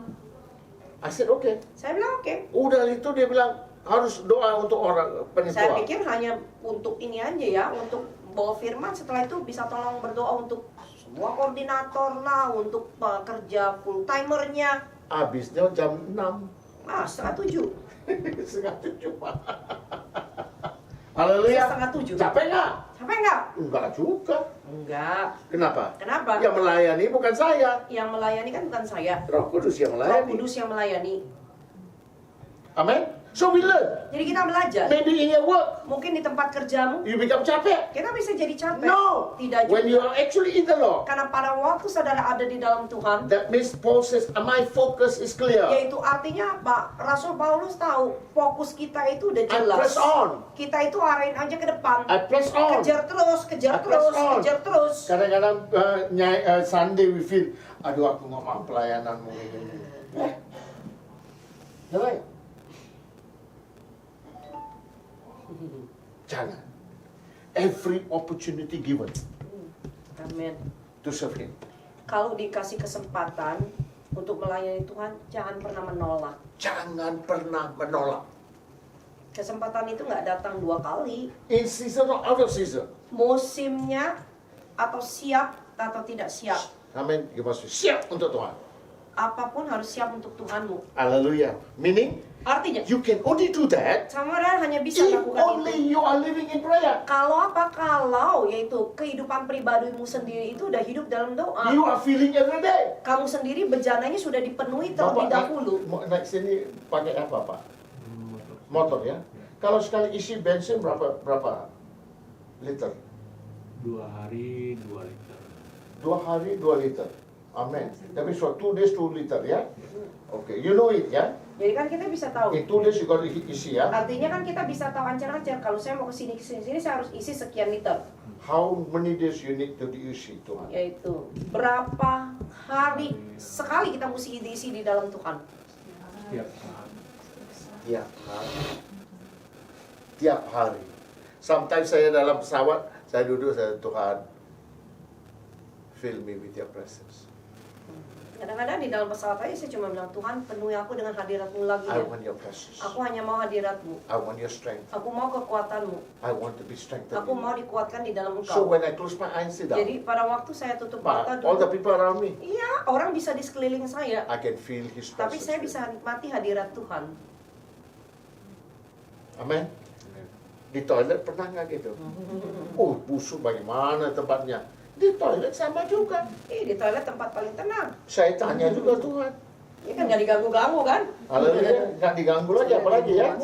I said, okay. Saya bilang oke. Udah itu dia bilang, harus doa untuk orang Saya penitua. pikir hanya untuk ini aja ya, untuk bawa firman. Setelah itu bisa tolong berdoa untuk semua koordinator lah, untuk pekerja full timernya. Habisnya jam 6. Ah, 6:30. Setengah 7, Pak. Bisa Haleluya. 6:30. Capek nggak? Capek nggak? Enggak juga. Enggak. Kenapa? Kenapa? Yang melayani bukan saya. Yang melayani kan bukan saya. Roh Kudus yang Roh melayani. Kudus yang melayani. Amen. So we learn. Jadi kita belajar. Maybe in your work, Mungkin di tempat kerjamu, you become capek. kita bisa jadi capek. No. Tidak When you juga. are actually in the Lord, Karena pada waktu saudara ada di dalam Tuhan, that means Paul says, my focus is clear. yaitu artinya apa? Rasul Paulus tahu fokus kita itu udah I jelas. press on. Kita itu arahin aja ke depan. I press on. Kejar terus, kejar I press terus, on. kejar terus. Kadang-kadang Sunday we feel, aduh aku nggak mau pelayananmu ini. Jangan. Jangan. Every opportunity given Amin. to serve Him. Kalau dikasih kesempatan untuk melayani Tuhan, jangan pernah menolak. Jangan pernah menolak. Kesempatan itu nggak datang 2 kali. In season or out of season. Musimnya atau siap atau tidak siap. Amin. You must be siap untuk Tuhan. Apapun harus siap untuk Tuhanmu. Hallelujah. Meaning, Artinya, you can only do that saudara hanya bisa if melakukan itu. only you are living in prayer. Kalau apa? Kalau yaitu kehidupan pribadimu sendiri itu udah hidup dalam doa. You are feeling every day. Kamu sendiri bejananya sudah dipenuhi terlebih dahulu. Naik sini pakai apa, Pak? Motor ya. Kalau sekali isi bensin berapa liter? 2 hari 2 liter. 2 hari 2 liter. Amen. Tapi for 2 days 2 liter ya. Okay, you know it ya. Jadi kan kita bisa tahu. In 2 days you got to isi ya. Artinya kan kita bisa tahu ancar-ancar. Kalau saya mau kesini saya harus isi sekian liter. How many days you need to diisi Tuhan? Yaitu berapa hari sekali kita mesti diisi di dalam Tuhan. Setiap saat. Tiap hari. Tiap hari. Sometimes saya dalam pesawat, saya duduk, saya Tuhan, fill me with your presence. Kadang-kadang di dalam pesawat aja saya cuma bilang, Tuhan penuhi aku dengan hadirat-Mu lagi I ya. want your presence. Aku hanya mau hadirat-Mu. I want your strength. Aku mau kekuatan-Mu. I want to be strengthened. Aku mau dikuatkan di dalam So Engkau. when I close my eyes, sit down. Jadi pada waktu saya tutup mata But all the dulu, people around me, iya orang bisa di sekeliling saya. I can feel His Tapi presence. saya bisa nikmati hadirat Tuhan. Amen. Di toilet pernah nggak gitu? Oh, busuk bagaimana tempatnya? Di toilet sama juga. Di toilet tempat paling tenang. Saya tanya juga Tuhan. Ya kan nggak diganggu-ganggu kan? Haleluya, nggak diganggu lagi apalagi ya?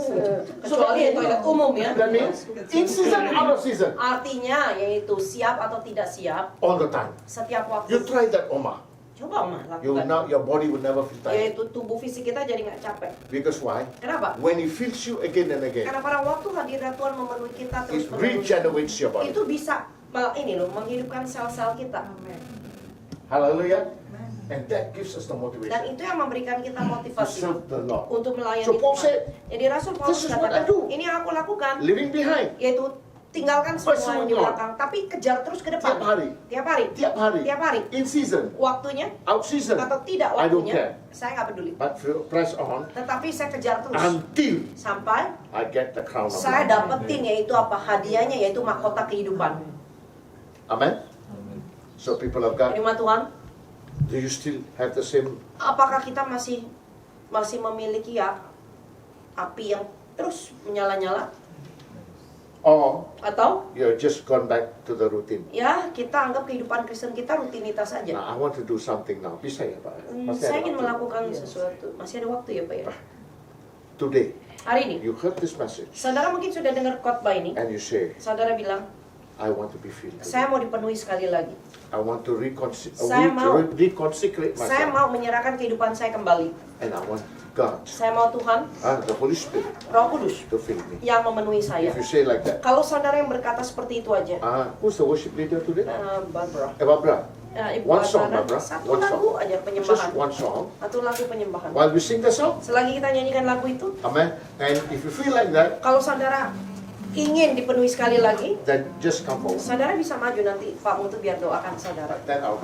Kecuali toilet umum ya. That means in season, out of season, Artinya yaitu siap atau tidak siap all the time. setiap You waktu. try that, Oma. Coba Oma You lakukan. now your body will never feel tired. Yaitu tubuh fisik kita jadi nggak capek. Because why? Kenapa? When He fills you again and again, Karena pada waktu hadirat Tuhan memenuhi kita terus it regenerates your body. itu bisa ini loh menghidupkan sel-sel kita. Hallelujah. And that gives us the Dan motivation itu yang memberikan kita to motivasi serve the Lord. untuk melayani So Paul Tuhan. said, Jadi Rasul Paulus "This is what I katakan, do." ini yang aku lakukan, Living behind, yaitu tinggalkan semua yang di Pursue God. belakang, tapi kejar terus ke depan. tiap hari, Tiap hari. tiap hari, Tiap hari. in season, Waktunya out season, atau tidak I don't care. waktunya, saya nggak peduli. But press on Tetapi saya kejar terus until sampai I get the crown of saya life. dapetin yaitu apa hadiahnya yaitu mahkota kehidupan. Amen. So people of God, Terima Tuhan. do you still have the same? Apakah kita masih memiliki ya api yang terus menyala-nyala Or atau you're just gone back to the routine? ya kita anggap kehidupan Kristen kita rutinitas saja? Now I want to do something now. Bisa ya Pak? Masih Saya ada ingin waktu? melakukan sesuatu. Masih ada waktu ya Pak ya? Today, Hari ini, you heard this message saudara mungkin sudah dengar khotbah ini. and you say, Saudara bilang, I want to be filled. saya mau dipenuhi sekali lagi. I want to Saya mau- reconsecrate Saya myself. mau menyerahkan kehidupan saya kembali. And I want God, Saya mau Tuhan, the Holy Spirit, Roh Kudus to fill me. yang memenuhi saya. If you say like that, Kalau saudara yang berkata seperti itu aja, who's the worship leader today? Barbara, Barbara. Ibu One song, Barbara, Barbara. satu One lagu song. aja Just penyembahan. one song. Satu lagu penyembahan. While we sing the song, Selagi kita nyanyikan lagu itu, amen. And if you feel like that, kalau saudara ingin dipenuhi sekali lagi, then just come forward. saudara bisa maju nanti Pak Mutu biar doakan saudara. Then I'll